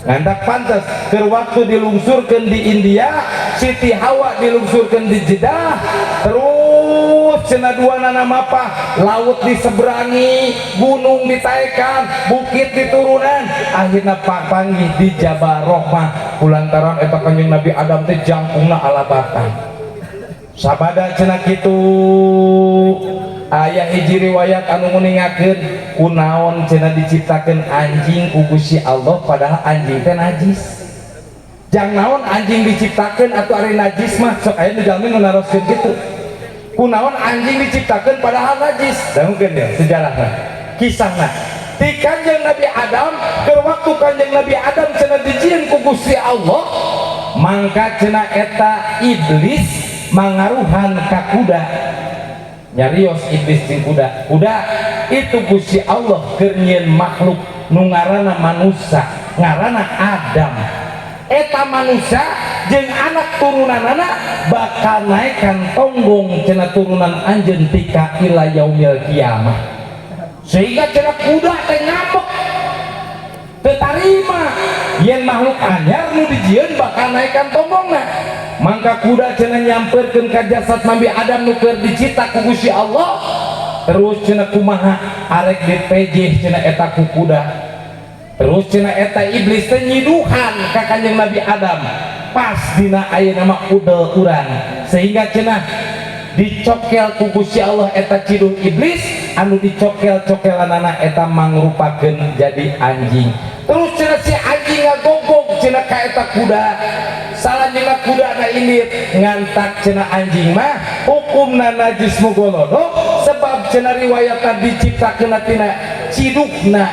ngandak pantas ke waktu dilungsurkeun di India Siti Hawa dilungsurkeun di Jeddah terus cenah duanana mapah laut diseberangi gunung ditaekan bukit diturunan akhirna panggih di Jabal Rahmah kulantaran eta Kanjeng Nabi Adam teh jangkungna alabatan sabada cenah kitu aya hiji riwayat anu nguningakeun kunaon cenah diciptakeun anjing ku Gusti Allah padahal anjing teh najis jang naon anjing diciptakeun atuh ari najis mah sok aya nu jalmi nu naroskeun kitu kunaon anjing diciptakeun padahal najis dangukeun ya sejarahna kisahna ti Kanjeng Nabi Adam ke waktu Kanjeng Nabi Adam cenah dijieun ku Gusti Allah mangka cenah eta iblis mangaruhan ka kuda nyarios iblis jeung kuda itu Gusti Allah keur nyieun makhluk nu ngaranna manusia ngaranna Adam eta manusia jeung anak turunanana bakal naikkan tonggong cenah turunan anjeun tika ila yaumil kiamah sehingga cenah kuda teh ngambek teu tarima yen makhluk anyar nu dijieun bakal naikkan tonggongna mangka kuda cenah nyamperkeun ka jasad Nabi Adam nu keur dicipta ku Gusti Allah terus cenah kumaha arek dipejeh cenah eta ku kuda terus cenah eta iblis teh nyiduhan ka Kanjeng Nabi Adam pas dina ayeuna mah udel urang sehingga cenah dicokel ku Gusti Allah eta ciduh iblis anu dicokel-cokelanana eta mangrupakeun jadi anjing terus cenah si anjing ngagogog cenah ka eta kuda salajengna kuda na ilit ngantak cenah anjing mah hukumna najis mugolodok sebab cenah riwayatna diciptakeun tina cidukna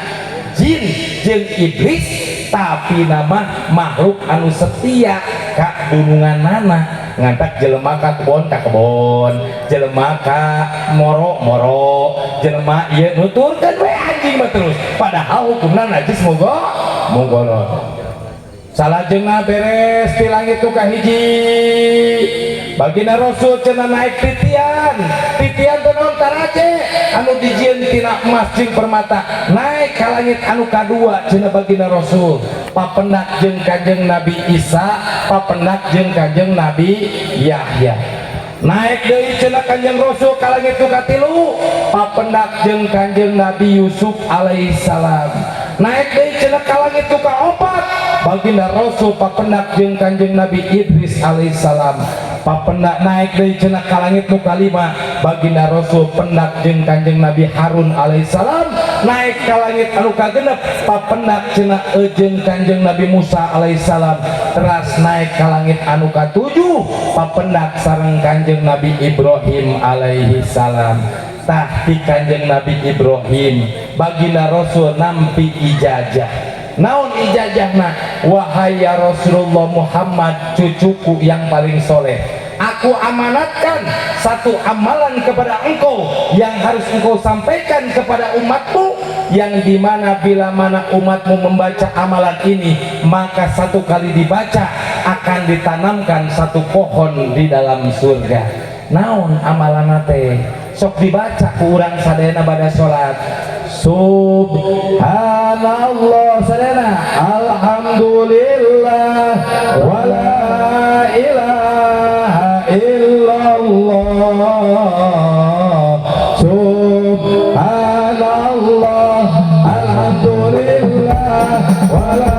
jin jeung iblis tapi nama makhluk anu setia ka gunungan nana ngantak jelema ka kebon jelema ka moro jelema ieu nuturkeun we anjing mah terus padahal hukumna najis mogolot salajengna beres ti langit tu kahiji bagina Rasul cenah naik titian tenon taraje anu dijieun tina emas jeung permata naik ka langit anu kadua cenah bagina Rasul papendak jeung Kanjeng Nabi Isa papendak jeung Kanjeng Nabi Yahya naik deui cenah Kanjeng Rasul ka langit nu katilu papendak jeung Kanjeng Nabi Yusuf alaihissalam naik deui cenah ka langit nu kaopat baginda Rasul papendak jeung Kanjeng Nabi Idris alaihissalam papendak naik deui cenah ka langit nu kalima baginda Rasul pendak jeung Kanjeng Nabi Harun alaihissalam naik ka langit anu kagenep papendak cenah jeung Kanjeng Nabi Musa alaihissalam teras naik ka langit anu katujuh papendak sareng Kanjeng Nabi Ibrahim alaihissalam tah ti Kanjeng Nabi Ibrahim baginda Rasul nampi ijazah naon ijazahna wahai ya Rasulullah Muhammad cucuku yang paling soleh aku amanatkan satu amalan kepada engkau yang harus engkau sampaikan kepada umatmu yang dimana bila mana umatmu membaca amalan ini maka satu kali dibaca akan ditanamkan satu pohon di dalam surga naon amalan teh sok dibaca ku urang sadayana bada salat subhanallah sadayana alhamdulillah wala ilaha illallah subhanallah alhamdulillah wala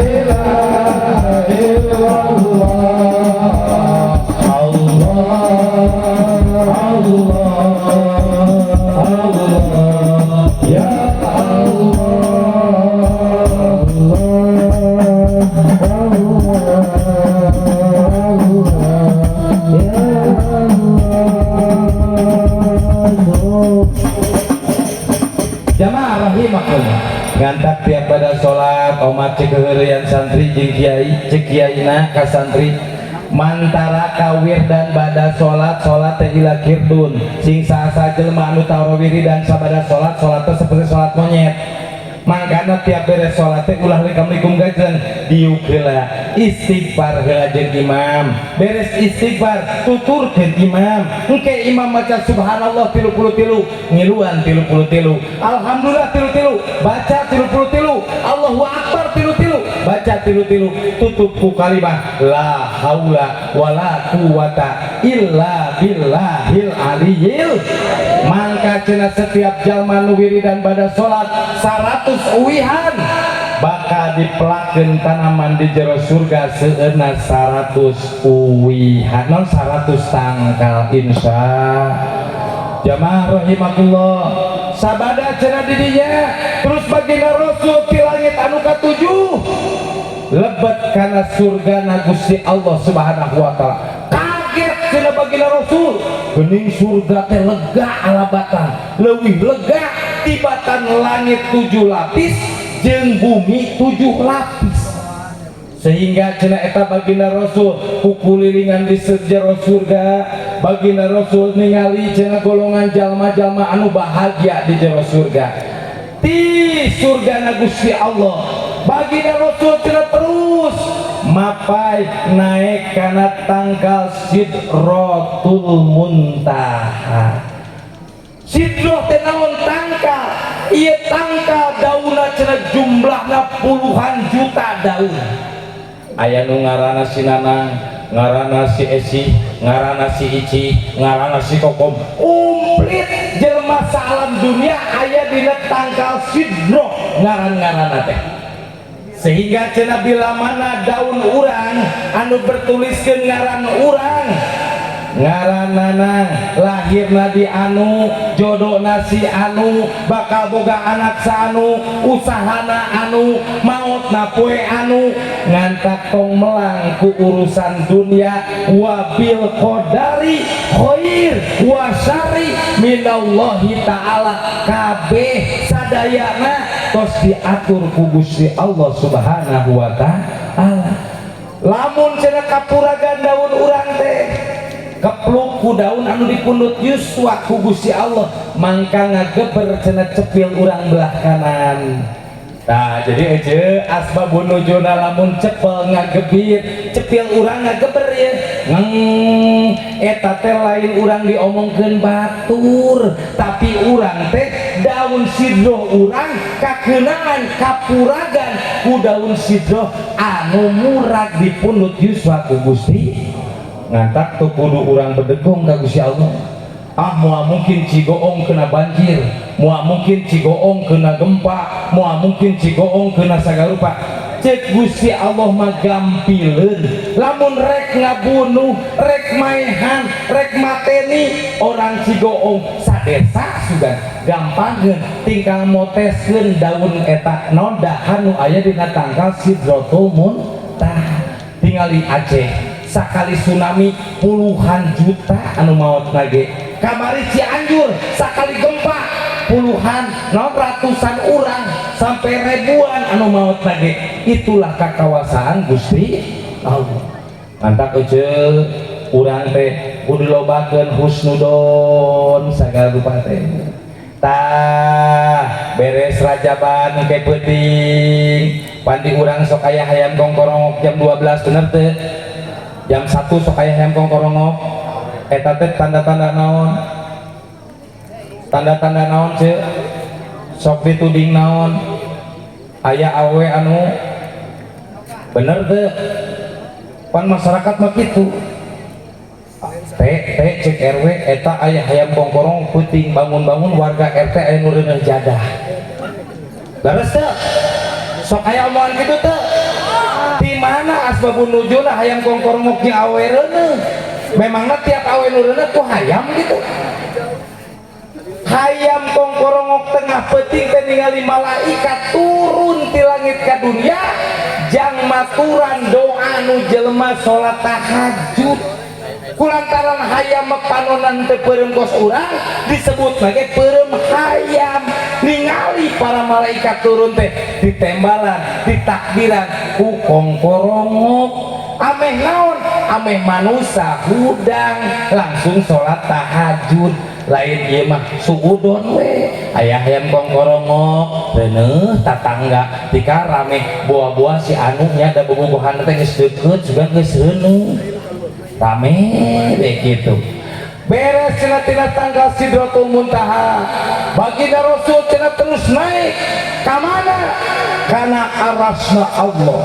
ilaha illallah jamaah rahimakumullah ngantak tiap pada sholat omat cek keheurian santri jeung kiai cek kiaina ka santri mantara kawir dan bada sholat teh ila kirdun sing saha jelema anu tarawih dan sabada sholat teh seperti sholat monyet mangkana tiap beres sholat teh ulah lekam-lekum gajeng diuk heula istighfar heula jeung imam beres istighfar tuturkeun imam engke imam maca subhanallah 33 ngiluan 33 alhamdulillah 33 baca 33 Allahu akbar 33 baca 33 tutup ku kalimat la haula wala quwata illa billahil aliyil mangka cenah setiap jalma nu wiridan bada sholat 100 uwihan bakal dipelakeun tanaman di jero surga seueurna 100 uwihan non 100 tangkal insya jamaah rahimakumullah sabada cenah di dinya terus baginda Rasul ti langit anu katujuh lebet kana surga na Gusti Allah Subhanahu wa taala kaget cenah baginda Rasul geuning surga teh lega alabatan leuwih lega tibatan langit 7 lapis jeung bumi 7 lapis sehingga cenah eta baginda Rasul kukulilingan di sejero surga baginda Rasul ningali cenah golongan jalma-jalma anu bahagia di jero surga di surga na Gusti Allah baginda Rasul cenah terus mapai naik kana tangkal Sidratul Muntaha Sidroh teh naon tangkal ieu tangkal daunna cenah jumlahna puluhan juta daun aya nu ngaranna si Nanang ngaranna si Esi ngaranna si Ici ngaranna si Kokom komplit jelema sa-alam dunia aya dina tangkal Sidroh ngaran-ngaranna teh sehingga cenah bila mana daun urang anu bertuliskeun ngaran urang ngaran Nanang lahirna di anu jodona si anu bakal boga anak sa anu usahana anu mautna poe anu ngantak tong melang ku urusan dunia wabil qadari khair wa syarri minallahi ta'ala kabeh sadayana tos diatur ku Gusti Allah Subhanahu wa ta'ala lamun cenah kapuragan daun urang teh kepluk ku daun anu dipundut yuswa ku Gusti Allah mangka ngageber cenah cepil urang belah kanan. Nah jadi aja asbabun nuzulna lamun cepel ngagebir cepil urang ngageber ya eta teh lain urang diomongkeun batur tapi urang teh daun sidroh urang kakeunaan kapuragan ku daun sidroh anu murag dipundut yuswa ku Gusti ngantak tuh kudu urang bedegong ka Gusti Allah. Moal mungkin cigoong kena banjir, moal mungkin cigoong kena gempa, moal mungkin cigoong kena sagarupa. Cek Gusti Allah mah gampileun. Lamun rek ngabunuh, rek maehan, rek mateni orang cigoong sadesa sudah gampangkeun tinggal moteskeun daun eta non dahan nu aya dina tangkal Sidratul Muntah. Tingali Aceh sakali tsunami puluhan juta anu maot nage. Kamari Cianjur sakali gempa puluhan ratusan orang sampai ribuan anu maot nage. Itulah kekawasaan Gusti Allah. Mantap ece urang teh kudu lobakeun husnudon sagala rupa teh. Tah beres rajaban ke peuting pandi urang sok aya hayam kongkorongok jam 12 bener teh. Jam 1 sok aya hayam kongkorongok. Eta teh tanda-tanda naon? Tanda-tanda naon ce? Sok dituding naon? Aya awe anu bener teh? Pan masyarakat mah kitu. Cek RW eta aya hayam kongkorong puting bangun-bangun warga RT aya nu reuneuh jadah. Leres teh? Sok aya omongan kitu teh? Di mana asbabun nuzulna hayam kongkorong jeung awe reuneuh? Memangnya tiap awe nuruna tuh hayam gitu. Hayam kongkorongok tengah peting teh ningali malaikat turun ti langit ka dunia jang maturan doa nu jelema salat tahajud. Kulantaran hayam panonan teh peureum kos urang disebut bage peureum hayam. Ningali para malaikat turun teh ditembalan, ditakbiran ku kongkorongok. Ameh naon? Ameh manusia hudang langsung sholat tahajud. Lain ieu mah suudon we aya hayam kongkorongok reuneuh tatangga tika rame buah-buah si anu nya da bobogohan teh geus deukeut juga geus reuneuh rame deh gitu. Beres cenah tina tanggal Sidratul Muntaha baginda Rasul cenah terus naik ka mana? Kana arasna Allah.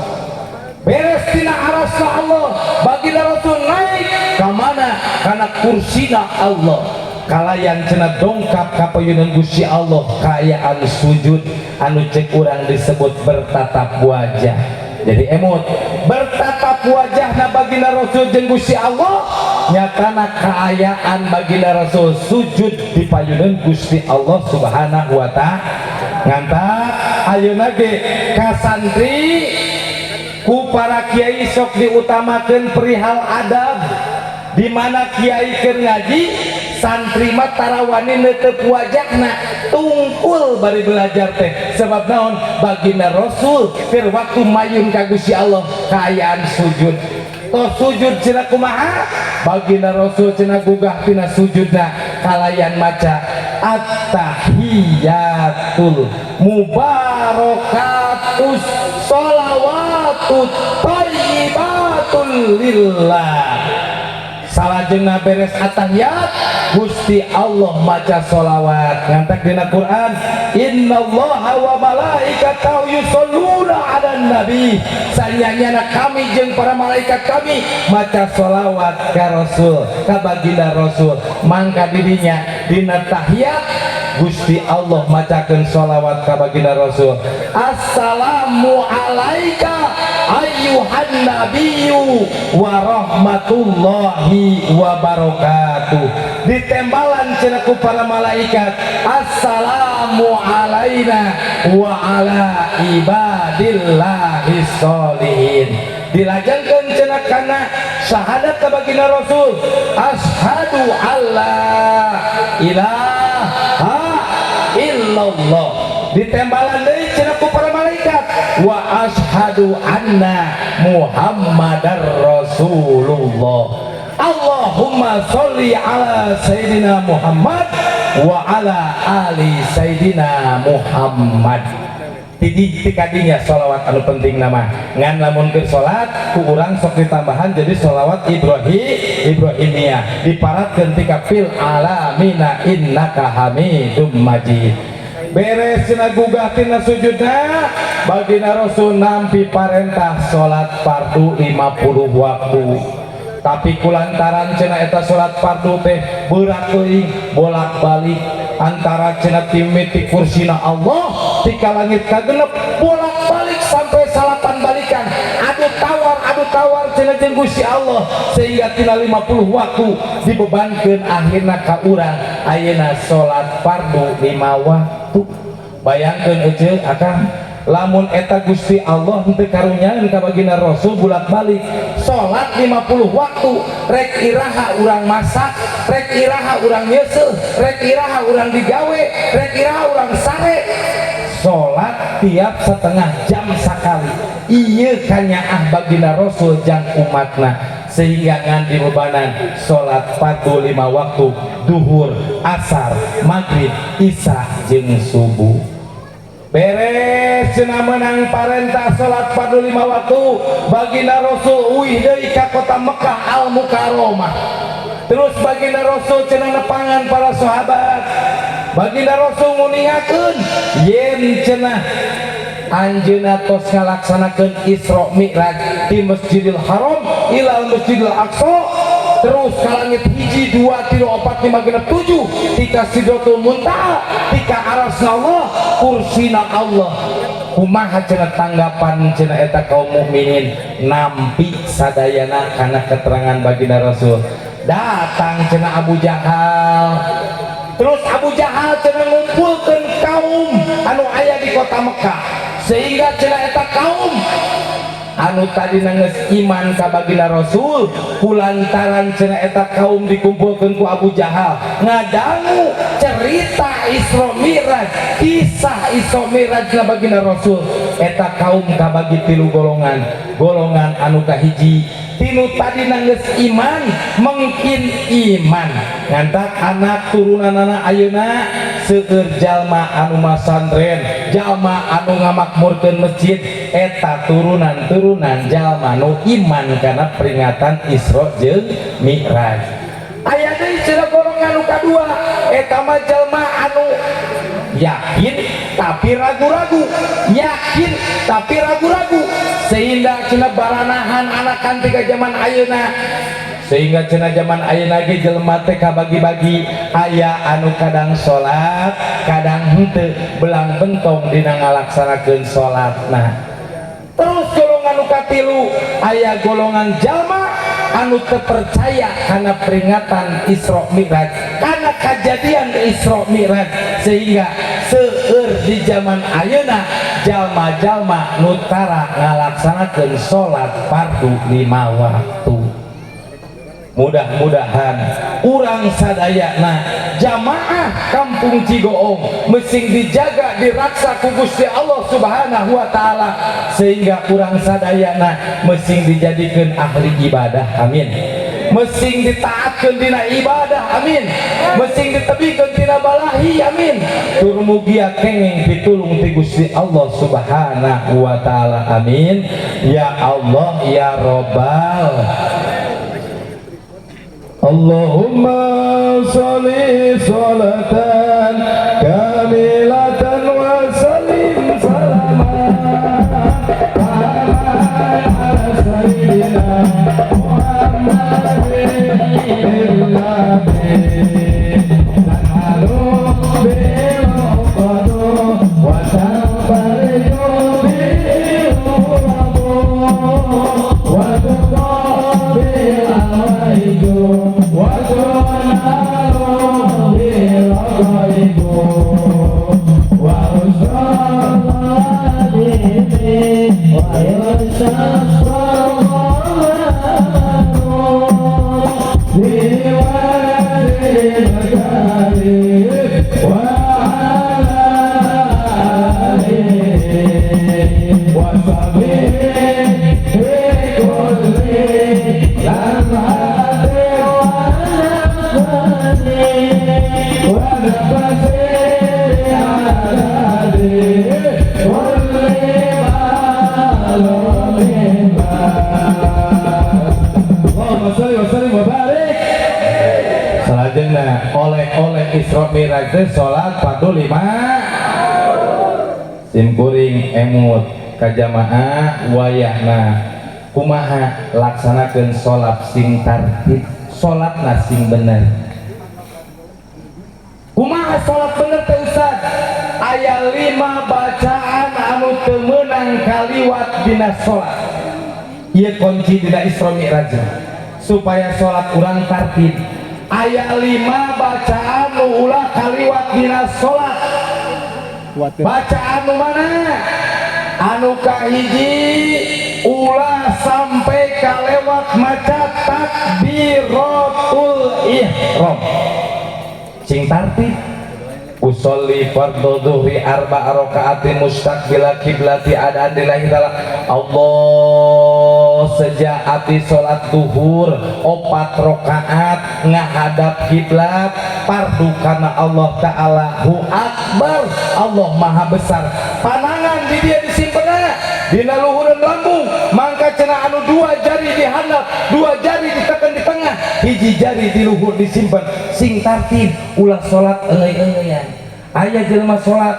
Beres tina arasna Allah baginda Rasul naik ka mana? Kana kursina Allah. Kalayan cenah dongkap ka payunan Gusti Allah kaayaan sujud anu cek urang disebut bertatap wajah. Jadi emot bertatap wajahna baginda Rasul jeung Gusti Allah nyatana kaayaan baginda Rasul sujud di payunan Gusti Allah Subhanahu wa taala. Ngantak ayeuna ge ka santri ku para kiai sok diutamakeun perihal adab. Di mana kiai keur ngaji santri mah tarawani neuteup wajahna tungkul bari belajar teh sebab naon baginda Rasul keur waktu mayun ka Gusti Allah kaayaan sujud. Tos sujud cenah kumaha? Baginda Rasul cenah gugah tina sujudna kalayan maca at-tahiyatul mubarakatus sholawatut thayyibatul lillah. Salajengna beres at-tahiyat Gusti Allah maca sholawat ngantek dina Quran innallaha wa malaikatahu yusholluna 'alan nabi sanyanyana kami jeung para malaikat kami maca sholawat ka Rasul ka baginda Rasul mangka didinya dina tahiyat Gusti Allah macakeun sholawat ka baginda Rasul assalamu alaika ayyuhan nabiyyu wa rahmatullahi wa barakatuh. Ditembalan cenah ku para malaikat assalamu alaina wa ala ibadillahis sholihin. Dilajengkeun cenah kana syahadat ka baginda Rasul asyhadu alla ilaha illallah. Ditembalan deui cenah ku para malaikat wa ashhadu anna Muhammadar Rasulullah. Allahumma sholli ala Sayyidina Muhammad wa ala ali Sayyidina Muhammad. Tidik tikadinya sholawat anu penting nama ngan lamun keur salat ku urang sok ditambahan jadi sholawat Ibrahimiyah diparatkeun tika fil alamina innaka hamidum majid. Beres cenah gugah tina sujudna bagina Rasul nampi parentah salat fardu 50 waktu. Tapi kulantaran cenah eta salat fardu teh berat teuing bolak-balik antara cenah timiti kursina Allah tika langit kagenep bolak-balik sampai salapan balikan adu tawar cenah jeung Gusti Allah sehingga tina 50 waktu dibebankeun akhirna ka urang ayeuna salat fardu 5 waktu. Bayangkeun euceul akang lamun eta Gusti Allah henteu karunyaeun ka bagina Rasul bolak-balik salat 50 waktu rek iraha urang masak, rek iraha urang nyeuseul, rek iraha urang digawe, rek iraha urang sare salat tiap setengah jam sakali. Ieu kanyaah bagina Rasul jang umatna sehingga ngan dibebanan salat fardu 5 waktu duhur, asar, maghrib, isya jeung subuh. Beres cenah menang parentah salat fardu 5 waktu baginda Rasul uih deui ka kota Mekah Al Mukarramah. Terus baginda Rasul cenah nepangan para sahabat. Baginda Rasul nguningakeun yen cenah anjeunna tos ngalaksanakeun Isra Mi'raj di Masjidil Haram ilal Masjidil Aqsa terus ka langit 1 2 3 4 5 6 7 tika Sidratul Muntaha tika arasna Allah kursina Allah. Kumaha cenah tanggapan cenah eta kaum mukminin nampi sadayana kana keterangan baginda Rasul. Datang cenah Abu Jahal. Terus Abu Jahal cenah ngumpulkeun kaum anu aya di kota Mekah sehingga cenah eta kaum anu tadi geus iman ka baginda Rasul kulantaran cenah eta kaum dikumpulkeun ku Abu Jahal ngadangu cerita Isra Mi'raj, kisah Isra Mi'raj na baginda Rasul. Eta kaum kabagi 3 golongan. Golongan anu kahiji tinu tadi geus iman mungkin iman ngantak anak turunanana ayeuna seueur jalma anu masantren, jalma anu ngamakmurkeun masjid eta turunan jalma nu iman kana peringatan Isra jeung Mi'raj. Aya deui cenah golongan nu kadua eta mah jalma anu yakin tapi ragu-ragu, yakin tapi ragu-ragu sehingga cenah baranahan anakan tiga zaman ayeuna sehingga cenah zaman ayeuna ge jelema teh kabagi-bagi aya anu kadang salat kadang henteu belang bentong dina ngalaksanakeun salatna. Terus golongan nu katilu aya golongan jalma anu terpercaya karena peringatan Isra Mi'raj karena kejadian Isra Mi'raj sehingga seueur di zaman ayeuna jalma-jalma nu tara ngalaksanakeun salat fardu 5 waktu. Mudah-mudahan urang sadayana jamaah kampung Cigoong mesin dijaga diraksa ku Gusti Allah Subhanahu wa taala sehingga urang sadayana mesin dijadikeun ahli ibadah. Amin. Mesin ditaatkeun dina ibadah. Amin. Mesin ditebikeun tina balahi. Amin. Tur mugia kenging pitulung ti Gusti Allah Subhanahu wa taala. Amin. Ya Allah ya Rabbal Allahumma sholli sholatan kamilatan wa sallim salaman ala sayyidina Muhammadin illahi ta'alu bi'uqadu wa tanfariju bi'uqadu wa tuqabil awaidu wa Mi'raj teh salat fardu 5 simkuring emut ka jamaah wayahna kumaha laksanakeun salat sing tartib salatna sing bener kumaha salat bener teh Ustaz aya 5 bacaan anu teu meunang kaliwat dina salat ieu kunci dina Isra Mi'raj supaya salat urang tartib aya 5 bacaan nu ulah kaliwat dina salat bacaan nu mana anu kahiji ulah sampai kalewat maca takbiratul ihram sing tartib usolli fardhu dhuhri arba'a raka'atin mustaqbila kiblati adadillahi ta'ala Allah sejaati salat duhur 4 rakaat ngahadap kiblat fardu kana Allah taala hu akbar Allah maha besar panangan di dia disimpenna dina luhureun lambung mangka cenah anu 2 jari dihandap 2 jari ditekan di tengah hiji jari di luhur disimpen sing tartib ulah salat eungeuy-eungeuyan aya jelema salat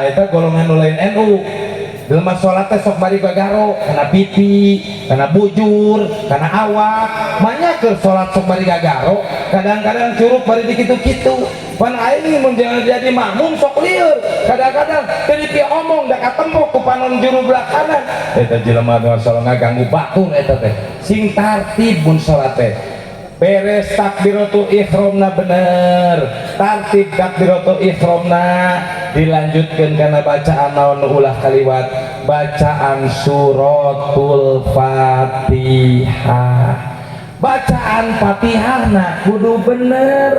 eta golongan nu lain NU jelema salat teh sok bari gagaro kana pipi kana bujur kana awak manya keur salat sok bari gagaro kadang-kadang curug bari dikitu-kitu pan aing mun jadi makmum sok lieur kadang-kadang teu dipie omong da katembok ku panon juru belah kanan eta jelema nu salat ngaganggu batur eta teh sing tartib mun salat teh beres takbiratul ihramna bener tartib takbiratul ihramna dilanjutkan karena bacaan naon ulah kaliwat bacaan suratul Fatihah bacaan Fatihahna kudu bener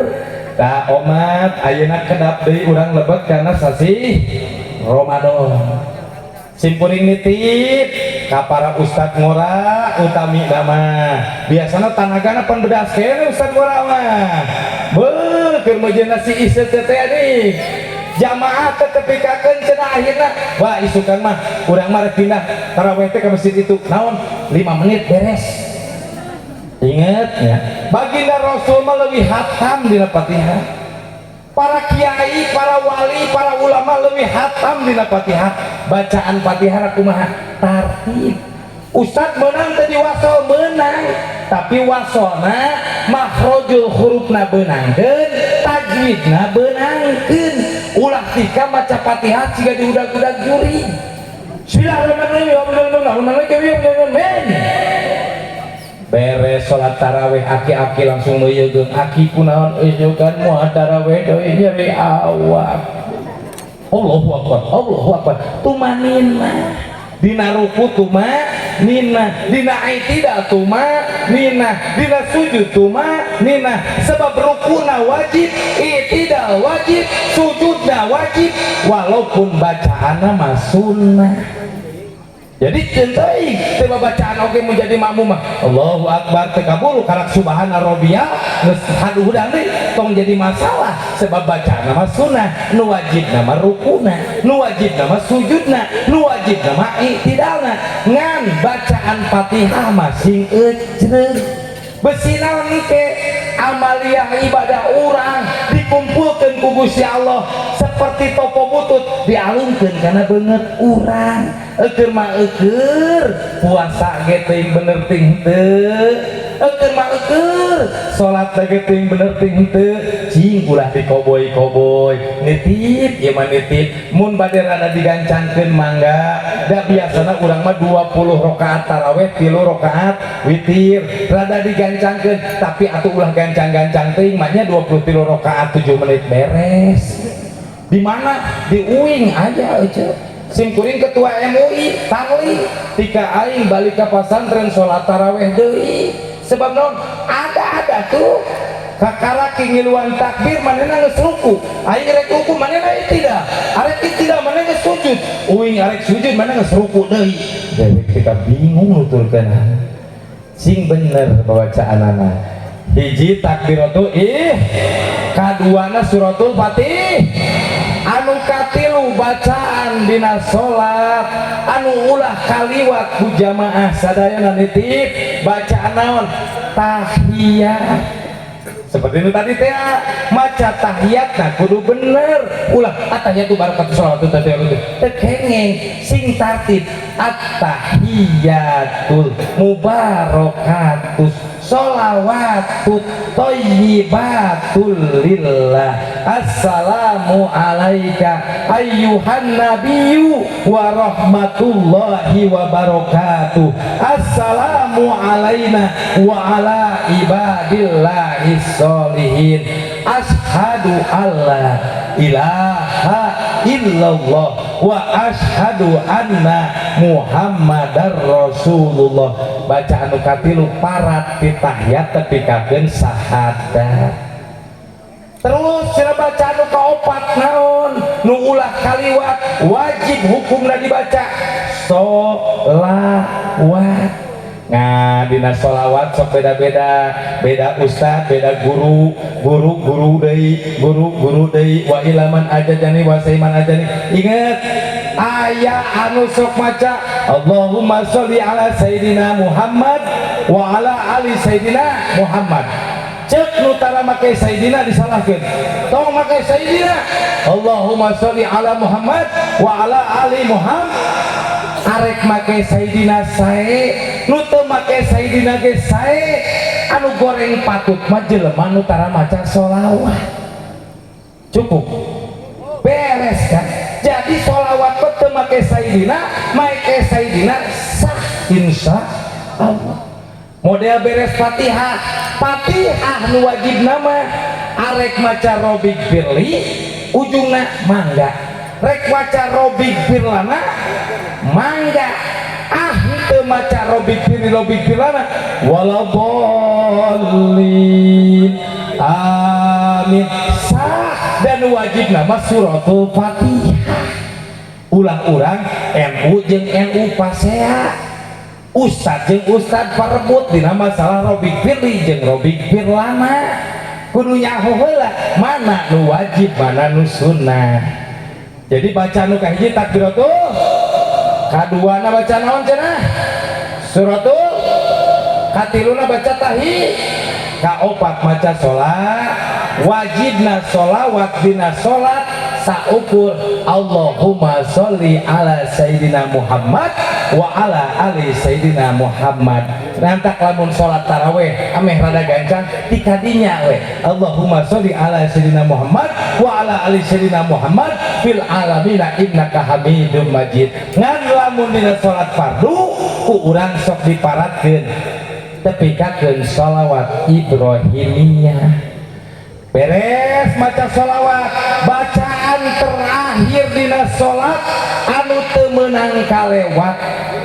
tah omat ayeuna kedap deui urang lebet karena sasi Ramadan simpuring nitip ka para ustad ngora utami nama biasana tanagana pan bedas kene ustad ngora mah beuh keur mejeuna si iseut teh nih jamaah teh tepikakeun cenah akhirna wah isukan mah urang mah rek pindah tarawih teh ka masjid itu naon 5 menit beres inget ya baginda Rasul mah leuwih hatam dina Fatihah para kiai, para wali, para ulama lebih hatam dina Fatihah bacaan Fatihah kumaha tartib Ustad menang tadi wasol menang tapi wasolna makhrajul hurufna beunangkeun tajwidna beunangkeun ulah tika maca Fatihah siga diudag-udag juri beres sholat tarawih aki-aki langsung meyegeung aki kunaon ejogan moal tarawih deui nyeri awak Allahu akbar tumanina dina ruku tumanina dina i'tidal tumanina dina sujud tumanina sebab rukuna wajib i'tidal wajib sujudna wajib walaupun bacaanna mah sunnah jadi centai tiba bacaan oke menjadi makmum Allahu akbar tekabulu karak subhana rabbiyal geus haduhudang deui tong jadi masalah sebab bacaan nama sunnah nu wajib nama rukuna nu wajib nama sujudna nu wajib nama i'tidalna ngan bacaan Fatihah masing ecreug besi naon ke amaliyah ibadah urang dikumpulkeun ku Gusti Allah seperti topo butut dialungkeun kana beungeut urang eukeur mah eukeur puasa ge teuing bener ting teu eukeur mah eukeur salat ge teuing bener ting teu cing ulah dikoboy-koboy nitip ieu mah nitip mun bade rada digancangkeun mangga da biasana urang mah 20 rakaat tarawih 3 rakaat witir rada digancangkeun tapi atuh ulah gancang-gancang teuing mah nya 23 rakaat 7 menit beres di mana di uing aja simkuring ketua MUI tangli tika aing balik ke pesantren sholat taraweh deui sebab non ada tuh kakaraki ngiluan takbir manehna geus ruku aing rek ruku manehna tidak arek tidak manehna geus sujud uing arek sujud manehna geus ruku deui jadi kita bingung nuturkeun sing bener bacaanana hiji takbiratul kaduana suratul Fatih anu katilu bacaan dina salat anu ulah kaliwat ku jamaah sadayana nitip bacaan naon tahiyat seperti itu tadi teh maca tahiyat nah kudu bener ulah tahiyatu barakatus sholawatu tadiyatu tekengeng sing tartib at-tahiyatul mubarakatus sholawatut thayyibatul lillah assalamu alaika ayyuhan nabiyyu wa rahmatullahi wa barakatuh assalamu alaina wa ala ibadillahi sholihin ashadu alla ilaha illallah wa ashadu anna muhammadar rasulullah baca anu katilu parat di tahiyat tepikakeun sahadat terus cenah baca anu kaopat naon nu ulah kaliwat wajib hukumna dibaca sholawat. Nah dina sholawat sok beda-beda, beda ustad, beda guru deui wa ilaman ajajani wa saiman ajani. Ingat aya anu sok maca Allahumma sholli ala sayidina Muhammad wa ala ali sayidina Muhammad. Cek nu tara make sayidina disalahkeun. Tong make sayidina Allahumma sholli ala Muhammad wa ala ali Muhammad. Arek make sayidina sae nu teu make sayidina ge sae anu goreng patut mah jelema nu tara maca sholawat cukup beres kan. Jadi sholawat teu make sayidina make sayidina sah insya Allah. Model beres Fatihah nu wajib nama arek maca robik firli ujungna mangga rek maca robik firlana mangga teu maca robik firlana waladhdallin amin sah dan wajib nama suratul Fatihah. Ulah urang NU jeung NU pasea ustad jeung ustad parebut dina masalah robik firli jeung robik firlana kudu nyaho heula mana nu wajib mana nu sunnah. Jadi baca nu kahiji takbiratul, kaduana baca naon cenah suratul, katiluna baca tahi, kaopat maca sholat, wajibna sholawat dina sholat saukur Allahumma sholli ala sayyidina Muhammad wa ala ali sayyidina Muhammad. Nantak lamun sholat taraweh ameh rada gancang tikadinya we Allahumma sholli ala sayyidina Muhammad wa ala ali sayyidina Muhammad fil alamina innaka hamidum majid. Ngan lamun dina sholat fardu ku urang sok diparatkeun tepikakeun sholawat Ibrahimiyah. Beres maca sholawat bacaan terakhir dina sholat anu teu meunang kalewat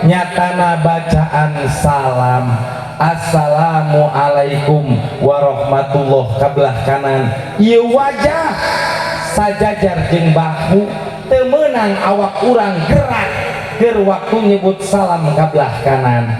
nyatana bacaan salam assalamu alaikum warahmatullah kabelah kanan ieu wajah sajajar jeung bahu teu meunang awak urang gerak keur waktu nyebut salam kabelah kanan.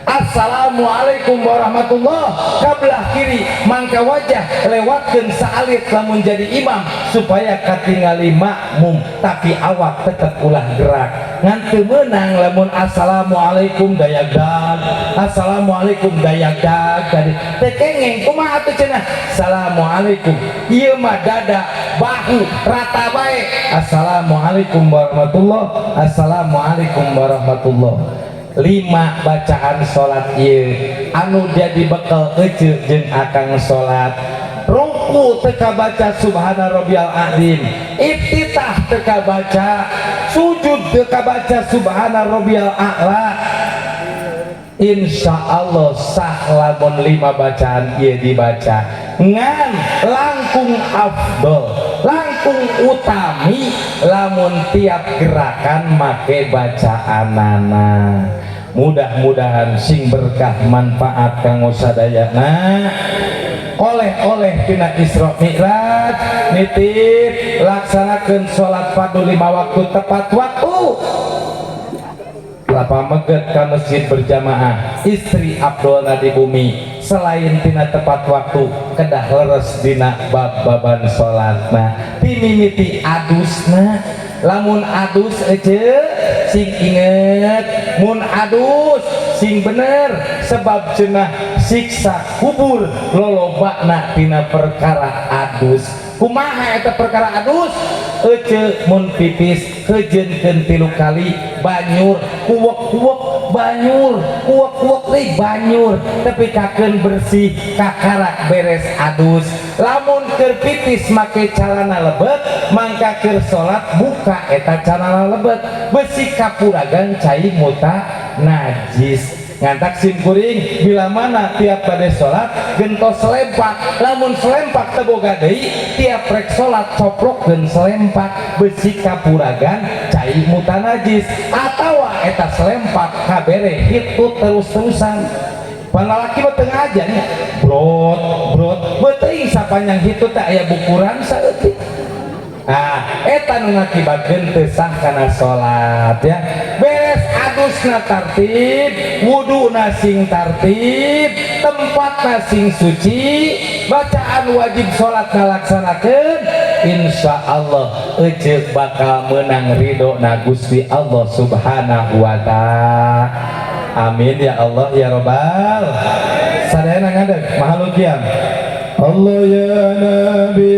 Assalamualaikum warahmatullah kabelah kiri mangka wajah lewatkeun saalit lamun jadi imam supaya katingali makmum tapi awak tetep ulah gerak ngan teu meunang lamun assalamualaikum dayagdag assalamualaikum dayagdag tadi teu kengeng kumaha atuh cenah assalamualaikum ieu mah dada bahu rata bae assalamualaikum warahmatullah assalamualaikum warahmatullah. 5 bacaan sholat ieu anu jadi bekal eceu jeung akang sholat. Ruku teka baca subhana rabbiyal azim, iftitah teka baca, sujud teka baca subhana rabbiyal a'la. Insya Allah sah lamun 5 bacaan ieu dibaca ngan langkung afdol langkung utami lamun tiap gerakan make bacaanana. Mudah-mudahan sing berkah manfaat kanggo sadayana oleh-oleh tina Isra Mi'raj nitip laksanakeun salat fardu 5 waktu tepat waktu lapa meget ka masjid berjamaah istri Abdulna di bumi selain tina tepat waktu kedah leres dina bab-baban salatna timimiti adusna lamun adus ece sing inget mun adus sing bener sebab cenah siksa kubur lolobana tina perkara adus. Kumaha eta perkara adus? Ece mun pipis hejeunkeun 3 kali banyur, kuwek-kuwek banyur, kuwek-kuwek deui banyur, tapi kakeun bersih kakara beres adus. Lamun keur pipis make calana lebet, mangka keur salat buka eta calana lebet, besi kapuragan cai muta najis. Ngantak simkuring bila mana tiap pada sholat gentos selempak, lamun selempak teboga deui tiap rek sholat coplok dan selempak besi kapuragan cai muta najis, atawa eta selempak kabere hitu terus-terusan. Panlalaki mah teu ngajan brot beuteung sapanjang hitu teh aya bukuran saeutik. Eta nu ngakibatkeun teu sah kana salat ya. Beres adusna tartib, wuduna sing tartib, tempatna sing suci, bacaan wajib salat ngalaksanakeun, insyaallah eceuk bakal meunang ridona Gusti Allah Subhanahu wa taala. Amin ya Allah ya Rabbal. Sadayana ngadeg mahalukian. Allah ya Nabi